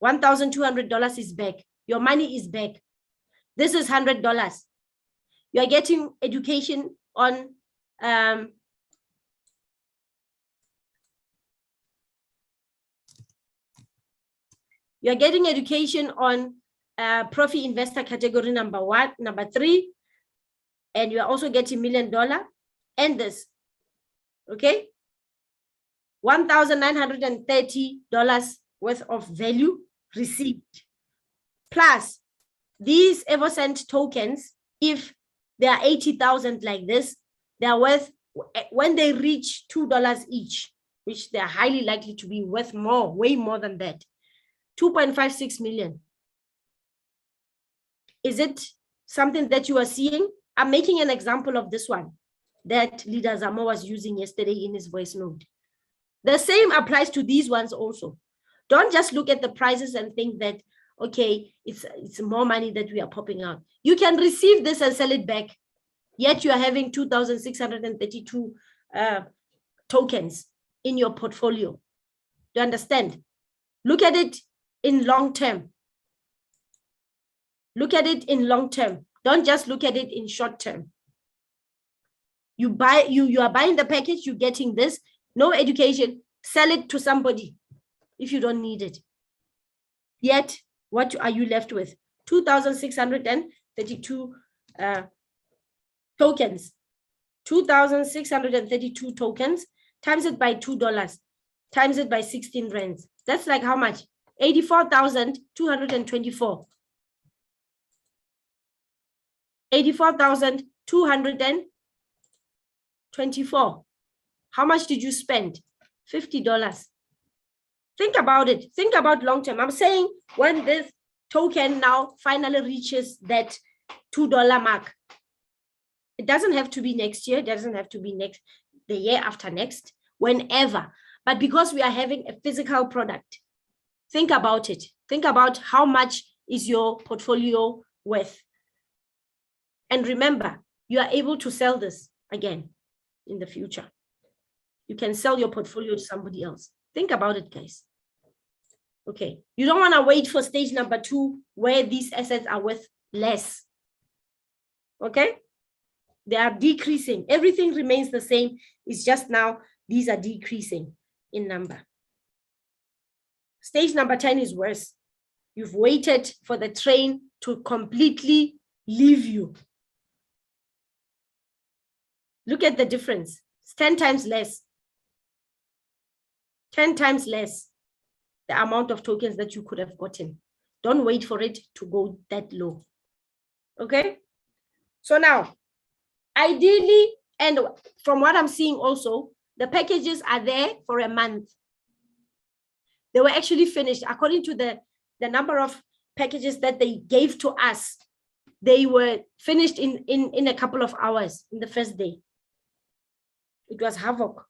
$1,200 is back. Your money is back. This is $100. You are getting education on Profi Investor category number 3, and you are also getting $1 million and this, okay? $1,930 worth of value received. Plus these Evoscent tokens, if there are 80,000 like this, they are worth, when they reach $2 each, which they are highly likely to be worth more, way more than that, 2.56 million. Is it something that you are seeing? I'm making an example of this one that Leader Zamo was using yesterday in his voice note. The same applies to these ones also. Don't just look at the prices and think that, okay, it's more money that we are popping out. You can receive this and sell it back, yet you are having 2,632 tokens in your portfolio. Do you understand? Look at it in long term. Look at it in long term. Don't just look at it in short term. You are buying the package, you're getting this, no education, sell it to somebody if you don't need it. Yet, what are you left with? 2,632 tokens. 2,632 tokens, times it by $2, times it by 16 rands. That's like how much? 84,224. 84,224. How much did you spend? $50. Think about it. Think about long term. I'm saying when this token now finally reaches that $2 mark, it doesn't have to be next year. It doesn't have to be the year after next, whenever. But because we are having a physical product, think about it. Think about how much is your portfolio worth. And remember, you are able to sell this again in the future. You can sell your portfolio to somebody else. Think about it, guys. Okay, you don't want to wait for stage number 2 where these assets are worth less. Okay, they are decreasing. Everything remains the same. It's just now these are decreasing in number. Stage number 10 is worse. You've waited for the train to completely leave you. Look at the difference. It's 10 times less. 10 times less the amount of tokens that you could have gotten. Don't wait for it to go that low. Okay? So now, ideally, and from what I'm seeing also, the packages are there for a month. They were actually finished. According to the number of packages that they gave to us, they were finished in a couple of hours in the first day. It was havoc,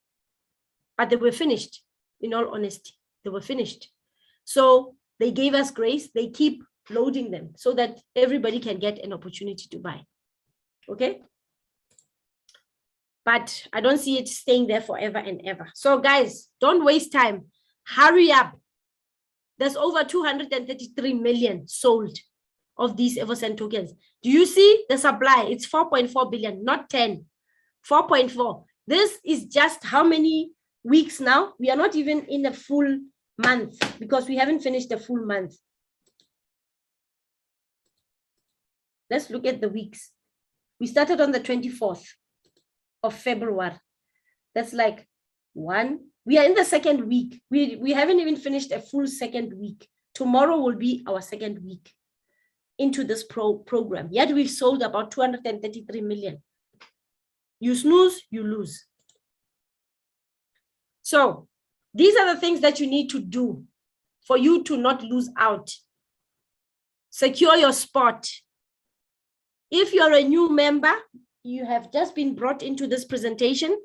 but they were finished. In all honesty, they were finished. So they gave us grace. They keep loading them so that everybody can get an opportunity to buy. Okay? But I don't see it staying there forever and ever. So guys, don't waste time. Hurry up. There's over 233 million sold of these Evoscent tokens. Do you see the supply? It's 4.4 billion, not 10. 4.4. This is just how many weeks now? We are not even in a full month because we haven't finished the full month. Let's look at the weeks. We started on the 24th of February. That's like one. We are in the second week. We haven't even finished a full second week. Tomorrow will be our second week into this program. Yet we've sold about 233 million. You snooze, you lose. So these are the things that you need to do for you to not lose out. Secure your spot. If you're a new member, you have just been brought into this presentation,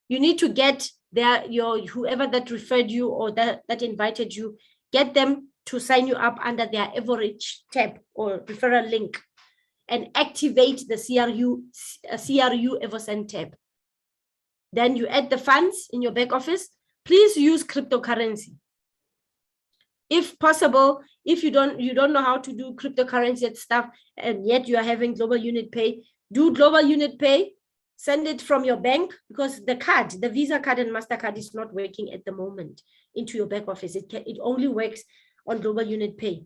you need to get whoever that referred you or that invited you, get them to sign you up under their Everidge tab or referral link and activate the CRU Evoscent tab. Then you add the funds in your back office. Please use cryptocurrency. If possible, if you don't know how to do cryptocurrency and stuff, and yet you are having global unit pay, do global unit pay, send it from your bank, because the Visa card and MasterCard is not working at the moment into your back office. It only works on global unit pay.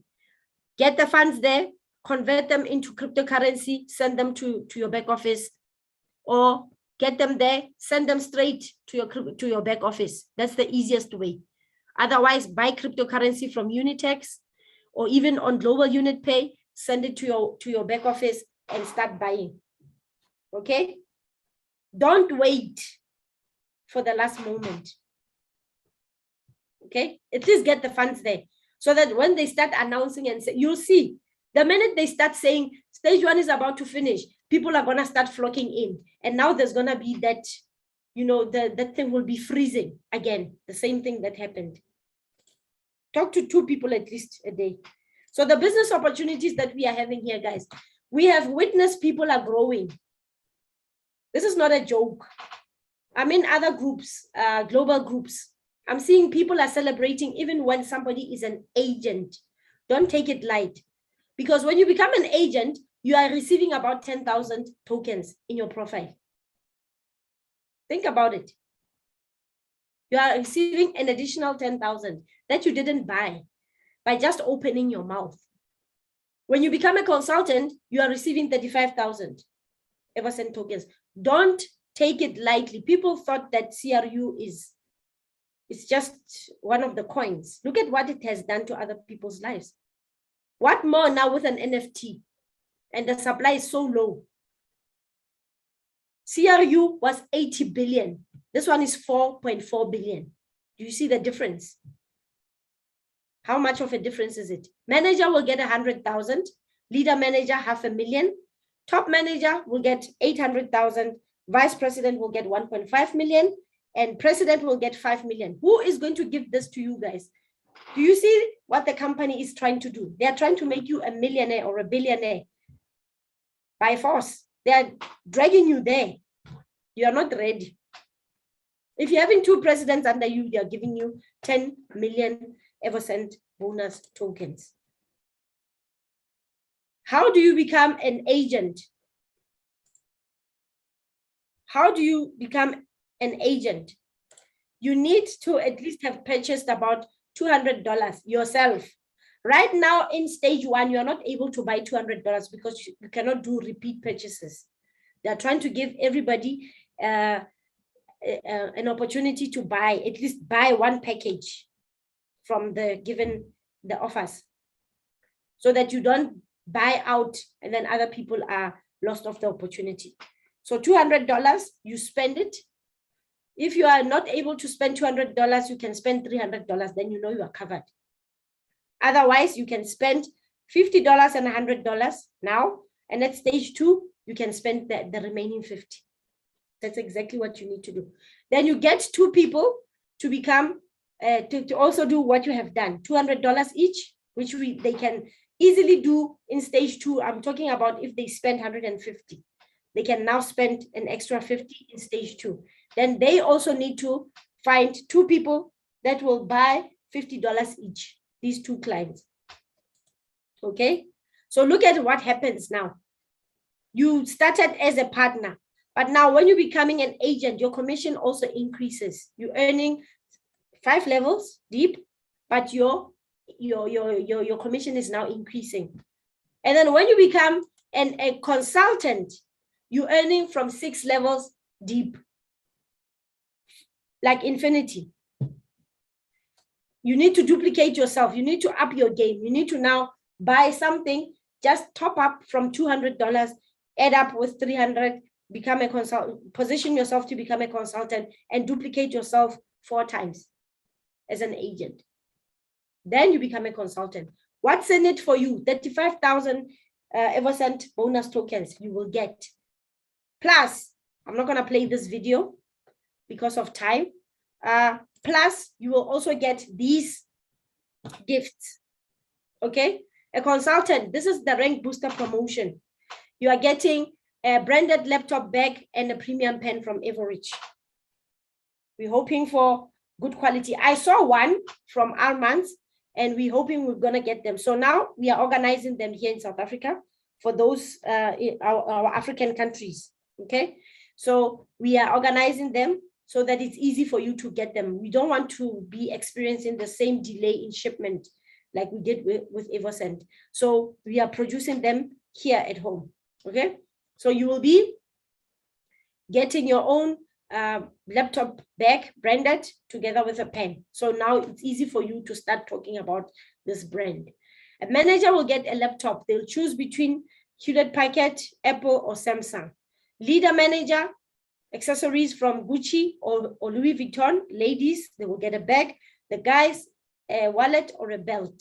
Get the funds there, convert them into cryptocurrency, send them to your back office, or get them there, send them straight to your back office. That's the easiest way. Otherwise, buy cryptocurrency from Unitex or even on global unit pay, send it to your back office and start buying. Okay? Don't wait for the last moment. Okay? At least get the funds there so that when they start announcing and say, you'll see, the minute they start saying stage 1 is about to finish, people are going to start flocking in. And now there's going to be that, that thing will be freezing again. The same thing that happened. Talk to 2 people at least a day. So the business opportunities that we are having here, guys, we have witnessed people are growing. This is not a joke. I'm in other groups, global groups. I'm seeing people are celebrating even when somebody is an agent. Don't take it light. Because when you become an agent, you are receiving about 10,000 tokens in your profile. Think about it. You are receiving an additional 10,000 that you didn't buy by just opening your mouth. When you become a consultant, you are receiving 35,000 Evoscent tokens. Don't take it lightly. People thought that CRU is just one of the coins. Look at what it has done to other people's lives. What more now with an NFT? And the supply is so low. CRU was 80 billion. This one is 4.4 billion. Do you see the difference? How much of a difference is it? Manager will get 100,000. Leader manager, 500,000. Top manager will get 800,000. Vice president will get 1.5 million. And president will get 5 million. Who is going to give this to you guys? Do you see what the company is trying to do? They are trying to make you a millionaire or a billionaire by force. They are dragging you there. You are not ready. If you're having 2 presidents under you, they are giving you 10 million Evoscent bonus tokens. How do you become an agent? How do you become an agent? You need to at least have purchased about $200 yourself. Right now in stage 1, you are not able to buy $200 because you cannot do repeat purchases. They are trying to give everybody an opportunity to at least buy 1 package from the offers, so that you don't buy out and then other people are lost of the opportunity. So $200, you spend it. If you are not able to spend $200, you can spend $300, then you know you are covered. Otherwise, you can spend $50 and $100 now, and at stage 2, you can spend the remaining 50. That's exactly what you need to do. Then you get 2 people to become, to also do what you have done, $200 each, which they can easily do in stage 2. I'm talking about if they spend 150. They can now spend an extra 50 in stage 2. Then they also need to find 2 people that will buy $50 each, these 2 clients. Okay, so look at what happens now. You started as a partner, but now when you're becoming an agent, your commission also increases. You're earning 5 levels deep, but your commission is now increasing. And then when you become a consultant, you're earning from 6 levels deep, like infinity. You need to duplicate yourself. You need to up your game. You need to now buy something, just top up from $200, add up with 300, become a consultant, position yourself to become a consultant, and duplicate yourself 4 times as an agent. Then you become a consultant. What's in it for you? 35,000 Evoscent bonus tokens you will get. Plus, I'm not going to play this video because of time. Plus, you will also get these gifts. Okay, a consultant. This is the rank booster promotion. You are getting a branded laptop bag and a premium pen from Everidge. We're hoping for good quality. I saw one from Armand's, and we're hoping we're going to get them. So now we are organizing them here in South Africa for those our African countries. Okay, so we are organizing them so that it's easy for you to get them. We don't want to be experiencing the same delay in shipment like we did with Evoscent. So we are producing them here at home. Okay, so you will be getting your own laptop bag branded together with a pen. So now it's easy for you to start talking about this brand. A manager will get a laptop. They'll choose between Hewlett-Packard, Apple, or Samsung. Leader manager, accessories from Gucci or Louis Vuitton. Ladies, they will get a bag. The guys, a wallet or a belt.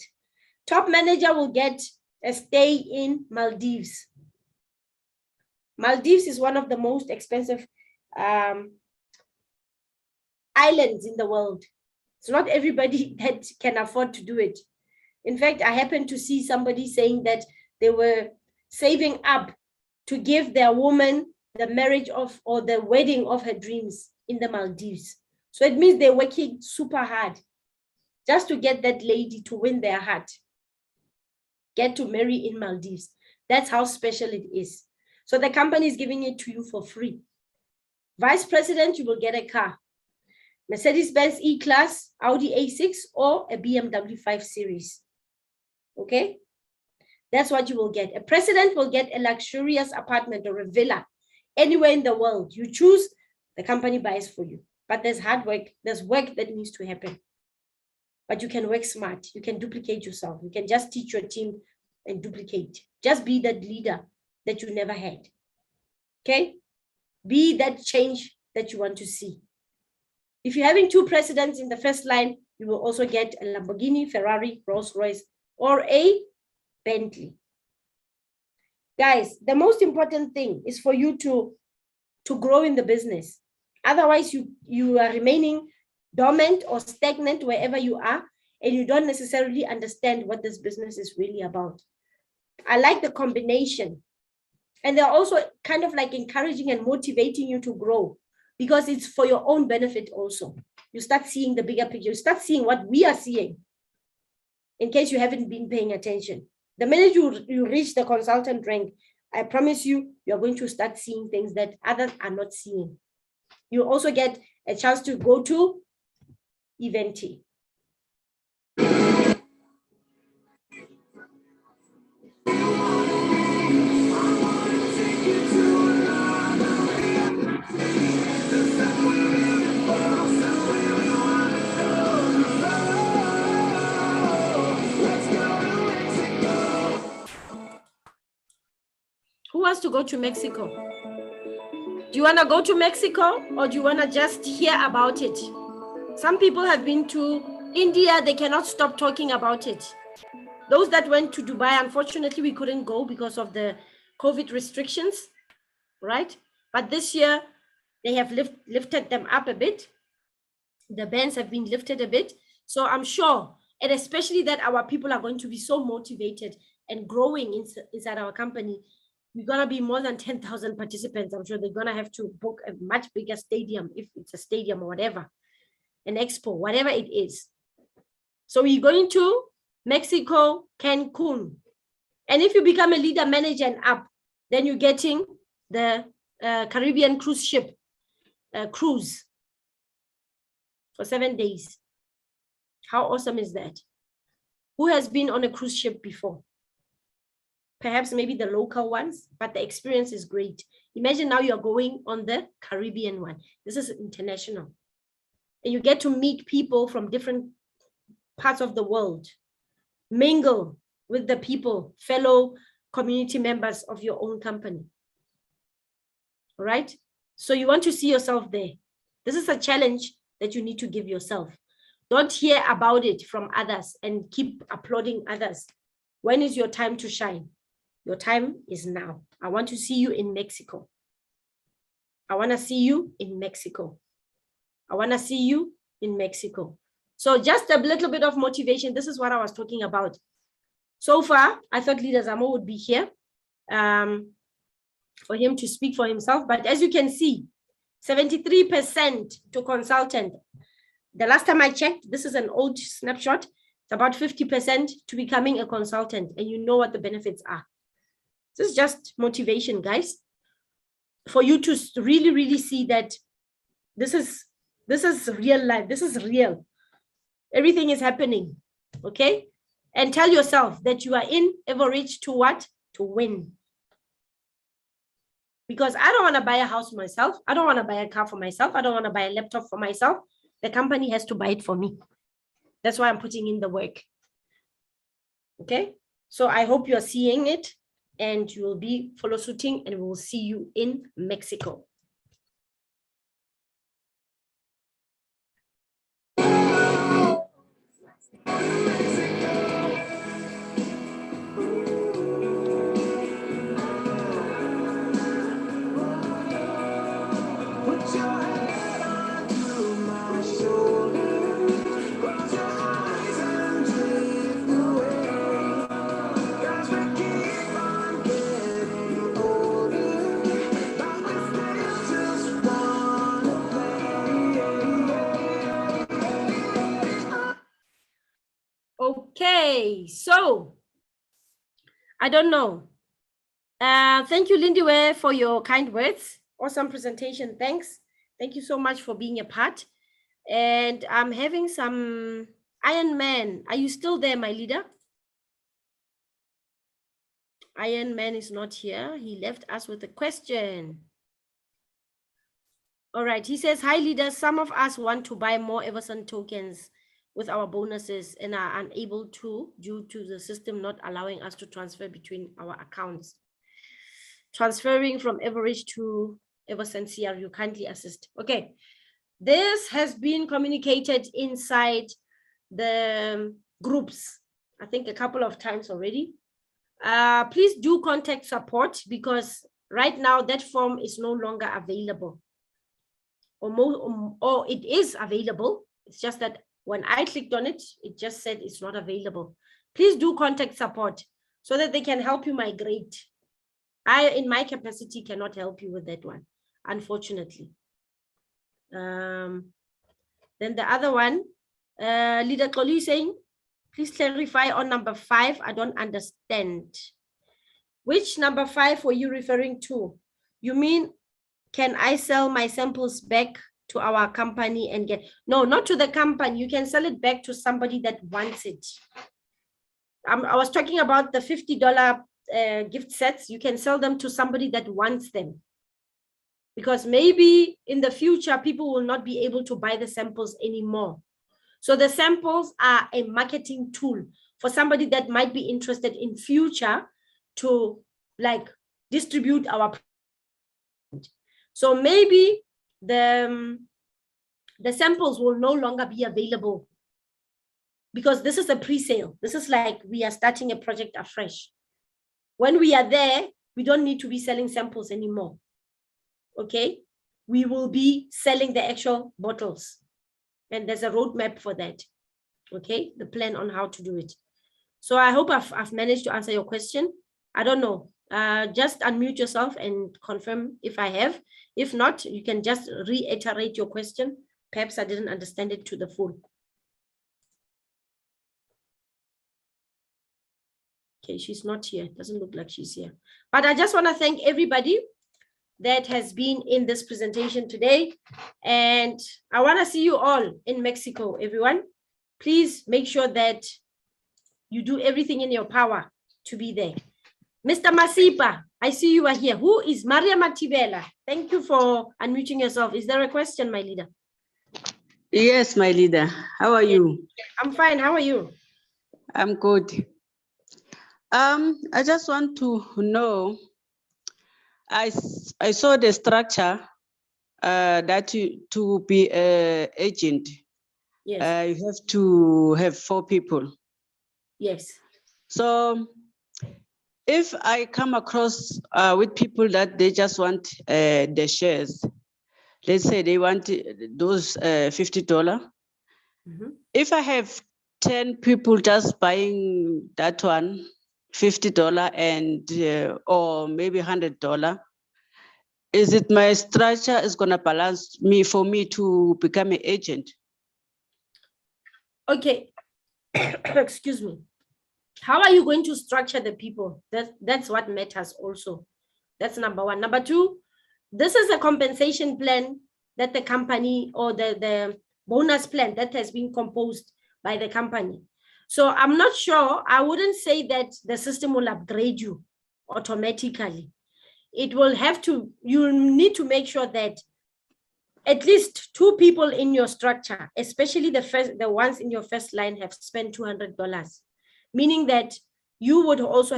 Top manager will get a stay in Maldives. Maldives is one of the most expensive islands in the world. It's not everybody that can afford to do it. In fact, I happened to see somebody saying that they were saving up to give their woman the marriage of or the wedding of her dreams in the Maldives. So it means they're working super hard just to get that lady to win their heart, get to marry in Maldives. That's how special it is. So the company is giving it to you for free. Vice president, you will get a car. Mercedes-Benz E-Class, Audi A6, or a BMW 5 Series. Okay? That's what you will get. A president will get a luxurious apartment or a villa anywhere in the world. You choose, the company buys for you. But there's hard work. There's work that needs to happen. But you can work smart. You can duplicate yourself. You can just teach your team and duplicate. Just be that leader that you never had. Okay? Be that change that you want to see. If you're having two presidents in the first line, you will also get a Lamborghini, Ferrari, Rolls-Royce, or a Bentley. Guys, the most important thing is for you to grow in the business. Otherwise, you are remaining dormant or stagnant wherever you are, and you don't necessarily understand what this business is really about. I like the combination. And they're also kind of like encouraging and motivating you to grow because it's for your own benefit also. You start seeing the bigger picture. You start seeing what we are seeing in case you haven't been paying attention. The minute you reach the consultant rank, I promise you, you're going to start seeing things that others are not seeing. You also get a chance to go to Eventi. Who wants to go to Mexico? Do you want to go to Mexico or do you want to just hear about it? Some people have been to India. They cannot stop talking about it. Those that went to Dubai, unfortunately, we couldn't go because of the COVID restrictions, right? But this year, they have lifted them up a bit. The bans have been lifted a bit. So I'm sure, and especially that our people are going to be so motivated and growing inside our company. We're going to be more than 10,000 participants. I'm sure they're going to have to book a much bigger stadium, if it's a stadium or whatever, an expo, whatever it is. So we're going to Mexico, Cancun. And if you become a leader, manager, and up, then you're getting the Caribbean cruise ship cruise for 7 days. How awesome is that? Who has been on a cruise ship before? Perhaps maybe the local ones, but the experience is great. Imagine now you're going on the Caribbean one. This is international. And you get to meet people from different parts of the world. Mingle with the people, fellow community members of your own company. All right? So you want to see yourself there. This is a challenge that you need to give yourself. Don't hear about it from others and keep applauding others. When is your time to shine? Your time is now. I want to see you in Mexico. I want to see you in Mexico. I want to see you in Mexico. So just a little bit of motivation. This is what I was talking about. So far, I thought Leader Zamo would be here for him to speak for himself. But as you can see, 73% to consultant. The last time I checked, this is an old snapshot. It's about 50% to becoming a consultant, and you know what the benefits are. This is just motivation, guys, for you to really, really see that this is real life. This is real. Everything is happening, okay? And tell yourself that you are in Everreach to what? To win. Because I don't want to buy a house for myself. I don't want to buy a car for myself. I don't want to buy a laptop for myself. The company has to buy it for me. That's why I'm putting in the work. Okay? So I hope you're seeing it and you will be follow suiting, and we will see you in Mexico. Okay, so I don't know. Thank you, Lindiwe, for your kind words. Awesome presentation. Thanks. Thank you so much for being a part. And I'm having some Iron Man. Are you still there, my leader? Iron Man is not here. He left us with a question. All right. He says, hi, leaders. Some of us want to buy more Evoscent tokens with our bonuses and are unable to due to the system not allowing us to transfer between our accounts. Transferring from Everreach to Evoscent CRU, kindly assist. Okay, this has been communicated inside the groups, I think a couple of times already. Please do contact support, because right now that form is no longer available. Or it is available. It's just that when I clicked on it, it just said it's not available. Please do contact support so that they can help you migrate. I, in my capacity, cannot help you with that one, unfortunately. Then the other one, Leader Koli saying, please clarify on number 5. I don't understand. Which number 5 were you referring to? You mean, can I sell my samples back to our company and get? No, not to the company. You can sell it back to somebody that wants it. I was talking about the $50 gift sets. You can sell them to somebody that wants them, because maybe in the future people will not be able to buy the samples anymore. So the samples are a marketing tool for somebody that might be interested in future to like distribute our product. So maybe the samples will no longer be available, because this is a pre-sale. This is like we are starting a project afresh. When we are there, we don't need to be selling samples anymore. Okay, we will be selling the actual bottles, and there's a roadmap for that. Okay, the plan on how to do it. So I hope I've managed to answer your question. I don't know. Just unmute yourself and confirm if I have. If not, you can just reiterate your question. Perhaps I didn't understand it to the full. Okay, she's not here. It doesn't look like she's here. But I just want to thank everybody that has been in this presentation today. And I want to see you all in Mexico, everyone. Please make sure that you do everything in your power to be there. Mr. Masipa, I see you are here. Who is Maria Matibela? Thank you for unmuting yourself. Is there a question, my leader? Yes, my leader. How are you? I'm fine. How are you? I'm good. I just want to know, I saw the structure that to be an agent, yes. you have to have 4 people. Yes. So if I come across with people that they just want the shares, let's say they want those $50. Mhm. If I have 10 people just buying that one, $50 and or maybe $100, is it my structure is gonna balance me for me to become an agent? Okay. Excuse me. How are you going to structure the people? That's what matters also. That's number one. Number two, this is a compensation plan that the company, or the bonus plan that has been composed by the company. So I'm not sure. I wouldn't say that the system will upgrade you automatically. It will have to, you need to make sure that at least 2 people in your structure, especially the ones in your first line, have spent $200, meaning that you would also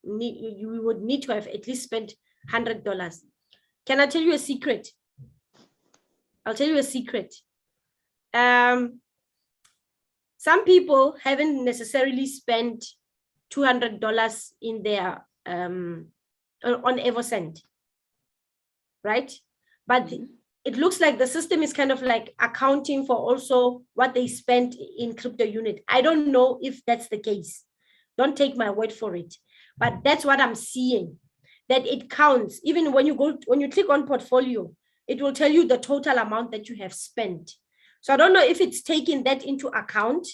you would need to have at least spent $100. Can I tell you a secret? I'll tell you a secret. Some people haven't necessarily spent $200 in their on Evoscent, right? But it looks like the system is kind of like accounting for also what they spent in crypto unit. I don't know if that's the case. Don't take my word for it, but that's what I'm seeing, that it counts. Even when you click on portfolio, it will tell you the total amount that you have spent. So I don't know if it's taking that into account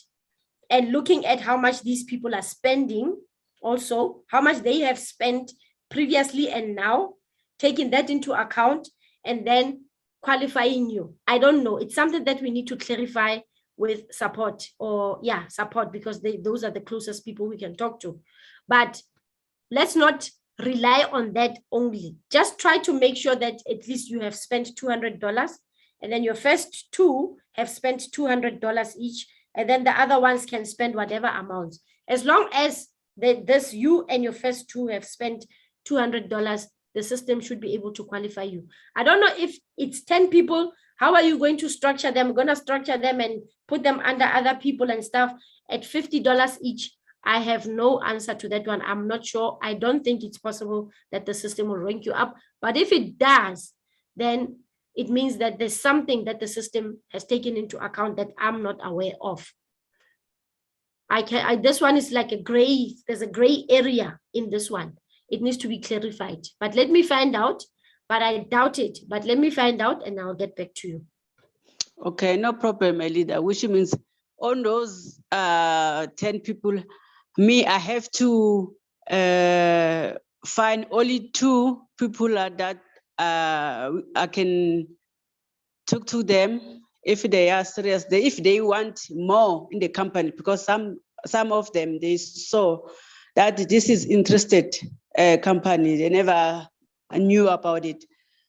and looking at how much these people are spending, also how much they have spent previously and now, taking that into account and then qualifying you. I don't know. It's something that we need to clarify with support, or support, because those are the closest people we can talk to. But let's not rely on that only. Just try to make sure that at least you have spent $200, and then your first 2 have spent $200 each, and then the other ones can spend whatever amount. As long as you and your first 2 have spent $200, the system should be able to qualify you. I don't know if it's 10 people. How are you going to structure them? Going to structure them and put them under other people and stuff at $50 each? I have no answer to that one. I'm not sure. I don't think it's possible that the system will rank you up. But if it does, then it means that there's something that the system has taken into account that I'm not aware of. This one is like there's a gray area in this one. It needs to be clarified. But let me find out. But I doubt it. But let me find out and I'll get back to you. Okay, no problem, Elida. Which means on those 10 people, I have to find only 2 people that I can talk to them if they are serious. If they want more in the company, because some of them, they saw that this is interested company. They never knew about it.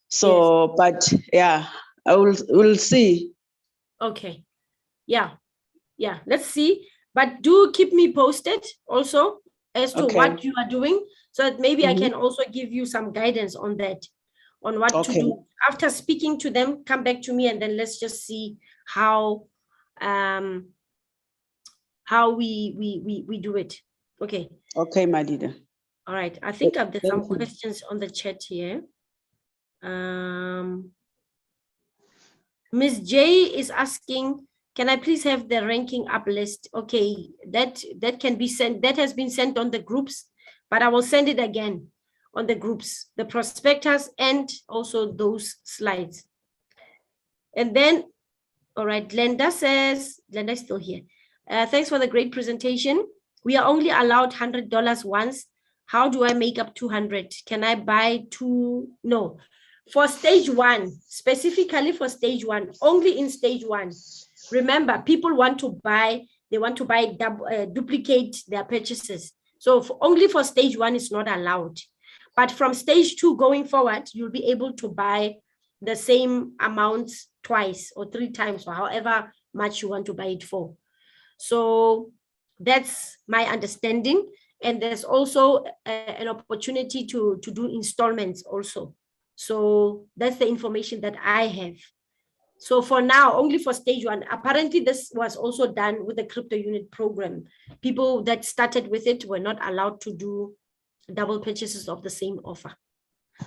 So, yes. But we'll see. Okay. Yeah. Let's see. But do keep me posted also as to what you are doing, so that maybe I can also give you some guidance on that, on what to do. After speaking to them, come back to me, and then let's just see how we do it. Okay. Okay, my leader. All right. I think there's some questions on the chat here. Ms. J is asking, can I please have the ranking up list? Okay, that can be sent. That has been sent on the groups, but I will send it again on the groups, the prospectus, and also those slides. And then, all right, Glenda is still here. Thanks for the great presentation. We are only allowed $100 once. How do I make up 200? Can I buy 2? No. For stage 1, specifically for stage 1, only in stage 1. Remember, people want to buy, duplicate their purchases. So only for stage 1 is not allowed. But from stage 2 going forward, you'll be able to buy the same amounts twice or 3 times, or however much you want to buy it for. So that's my understanding. And there's also an opportunity to do installments also. So that's the information that I have. So for now, only for stage 1. Apparently, this was also done with the crypto unit program. People that started with it were not allowed to do double purchases of the same offer.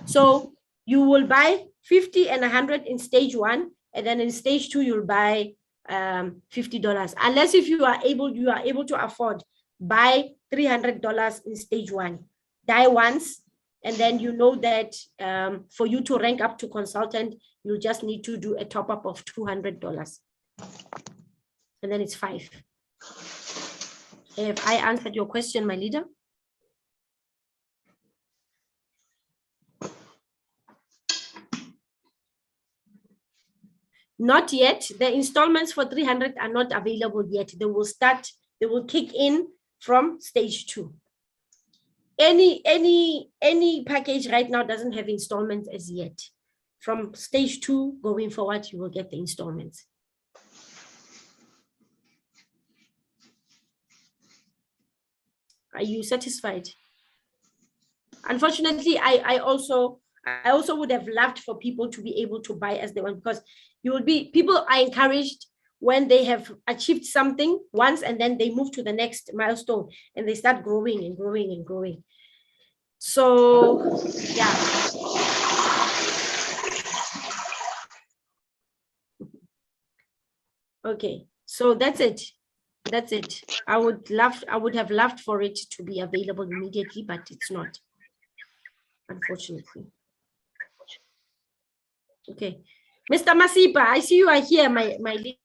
So You will buy 50 and 100 in stage 1, and then in stage 2 you'll buy $50. Unless if you are able to afford, buy $300 in stage 1. Die once, and then you know that for you to rank up to consultant, you just need to do a top up of $200, and then it's 5. Have I answered your question, my leader? Not yet. The installments for 300 are not available yet. They will kick in from stage 2. Any package right now doesn't have installments as yet. From stage 2 going forward, you will get the installments. Are you satisfied? Unfortunately, I also would have loved for people to be able to buy as they want, because people are encouraged when they have achieved something once, and then they move to the next milestone and they start growing and growing and growing. So yeah. Okay, so that's it. That's it. I would have loved for it to be available immediately, but it's not, unfortunately. Okay, Mr. Masipa, I see you are here, my lead.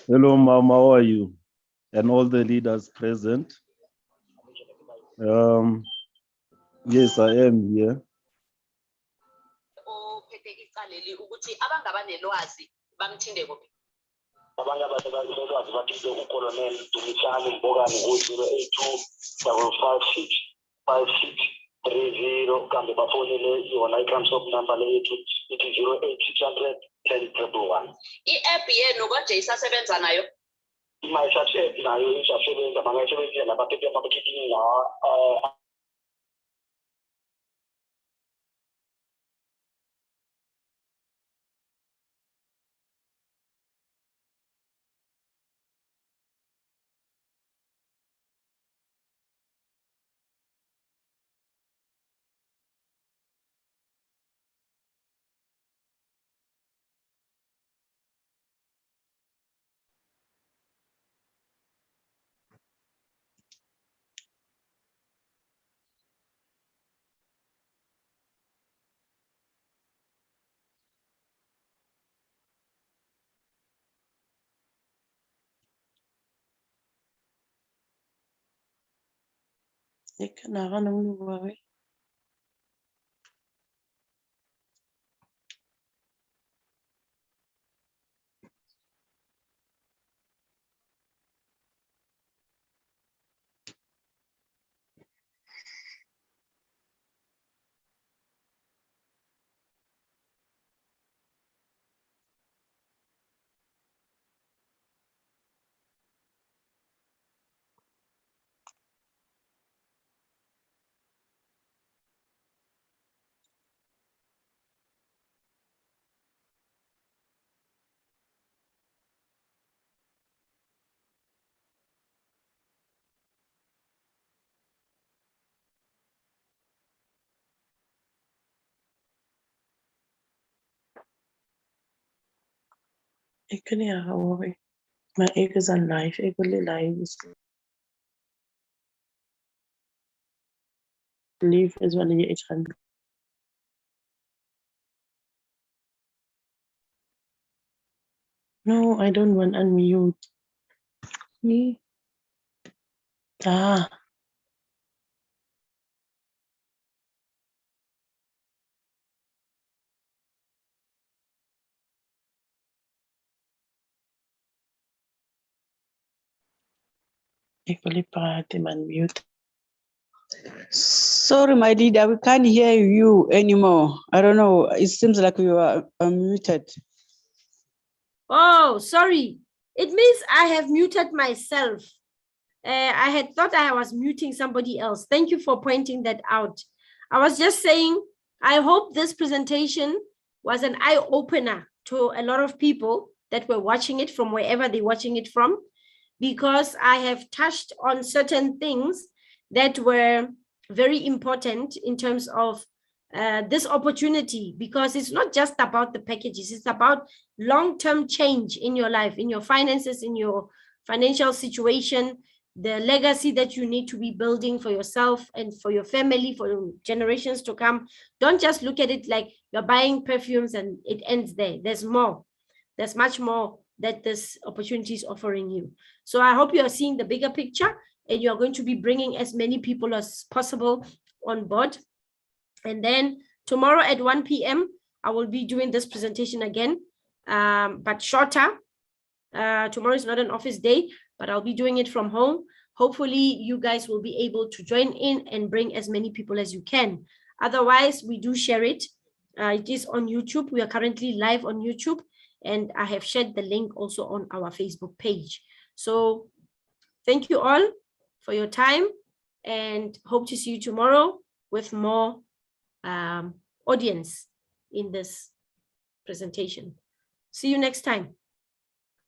Hello, Mama, how are you? And all the leaders present. Yes, I am here. kambe bafonele yona i-transop number lethu ithi 08600 1011. I-app yenu konje isasebenza nayo? My-search app nayo isasebenza, bangayisebenzisa nabaphephe ama-marketing la My acres and life, equally lives. Leave as well as 800. No, I don't want unmute. Me? Ah. Equally part him unmute. Sorry, my leader, we can't hear you anymore. I don't know. It seems like you are unmuted. Oh, sorry. It means I have muted myself. I had thought I was muting somebody else. Thank you for pointing that out. I was just saying, I hope this presentation was an eye-opener to a lot of people that were watching it from wherever they're watching it from, because I have touched on certain things that were very important in terms of this opportunity, because it's not just about the packages, it's about long-term change in your life, in your finances, in your financial situation, the legacy that you need to be building for yourself and for your family, for generations to come. Don't just look at it like you're buying perfumes and it ends there. There's more. There's much more that this opportunity is offering you. So I hope you are seeing the bigger picture, and you're going to be bringing as many people as possible on board. And then tomorrow at 1 p.m., I will be doing this presentation again, but shorter. Tomorrow is not an office day, but I'll be doing it from home. Hopefully, you guys will be able to join in and bring as many people as you can. Otherwise, we do share it. It is on YouTube. We are currently live on YouTube, and I have shared the link also on our Facebook page. So thank you all for your time, and hope to see you tomorrow with more audience in this presentation. See you next time.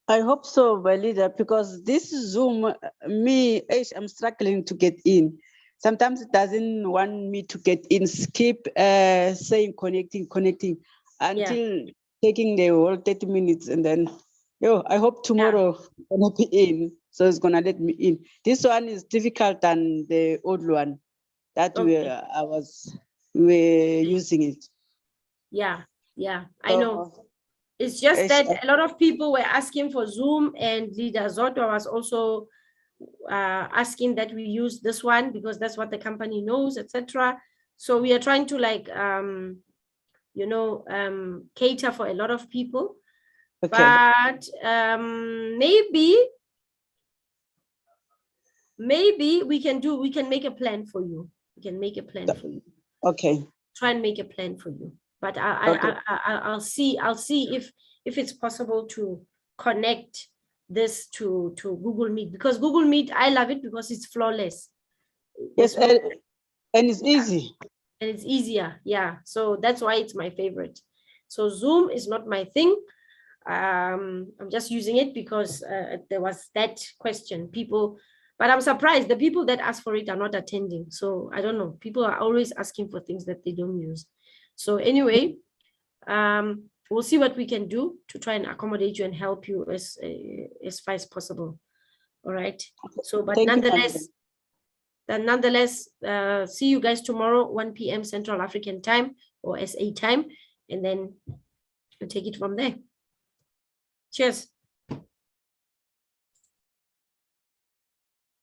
I hope so, my leader, because this Zoom, I'm struggling to get in. Sometimes it doesn't want me to get in, skip saying connecting until taking the whole 30 minutes. And then, I hope tomorrow I'm gonna be in, so it's gonna let me in. This one is difficult than the old one that we were using it. Yeah, I know. It's just that a lot of people were asking for Zoom, and Leader Zodwa was also asking that we use this one because that's what the company knows, etc. So we are trying to cater for a lot of people. Okay. But maybe we can make a plan for you. We can make a plan for you. Okay. Try and make a plan for you. But I'll see if it's possible to connect this to Google Meet, because Google Meet, I love it because it's flawless. Yes, and it's easy. And it's easier, yeah. So that's why it's my favorite. So Zoom is not my thing. I'm just using it because there was that question. But I'm surprised the people that ask for it are not attending. So I don't know. People are always asking for things that they don't use. So anyway, we'll see what we can do to try and accommodate you and help you as far as possible. All right. So, but nonetheless, see you guys tomorrow, 1 p.m. Central African time or SA time, and then we'll take it from there. Cheers.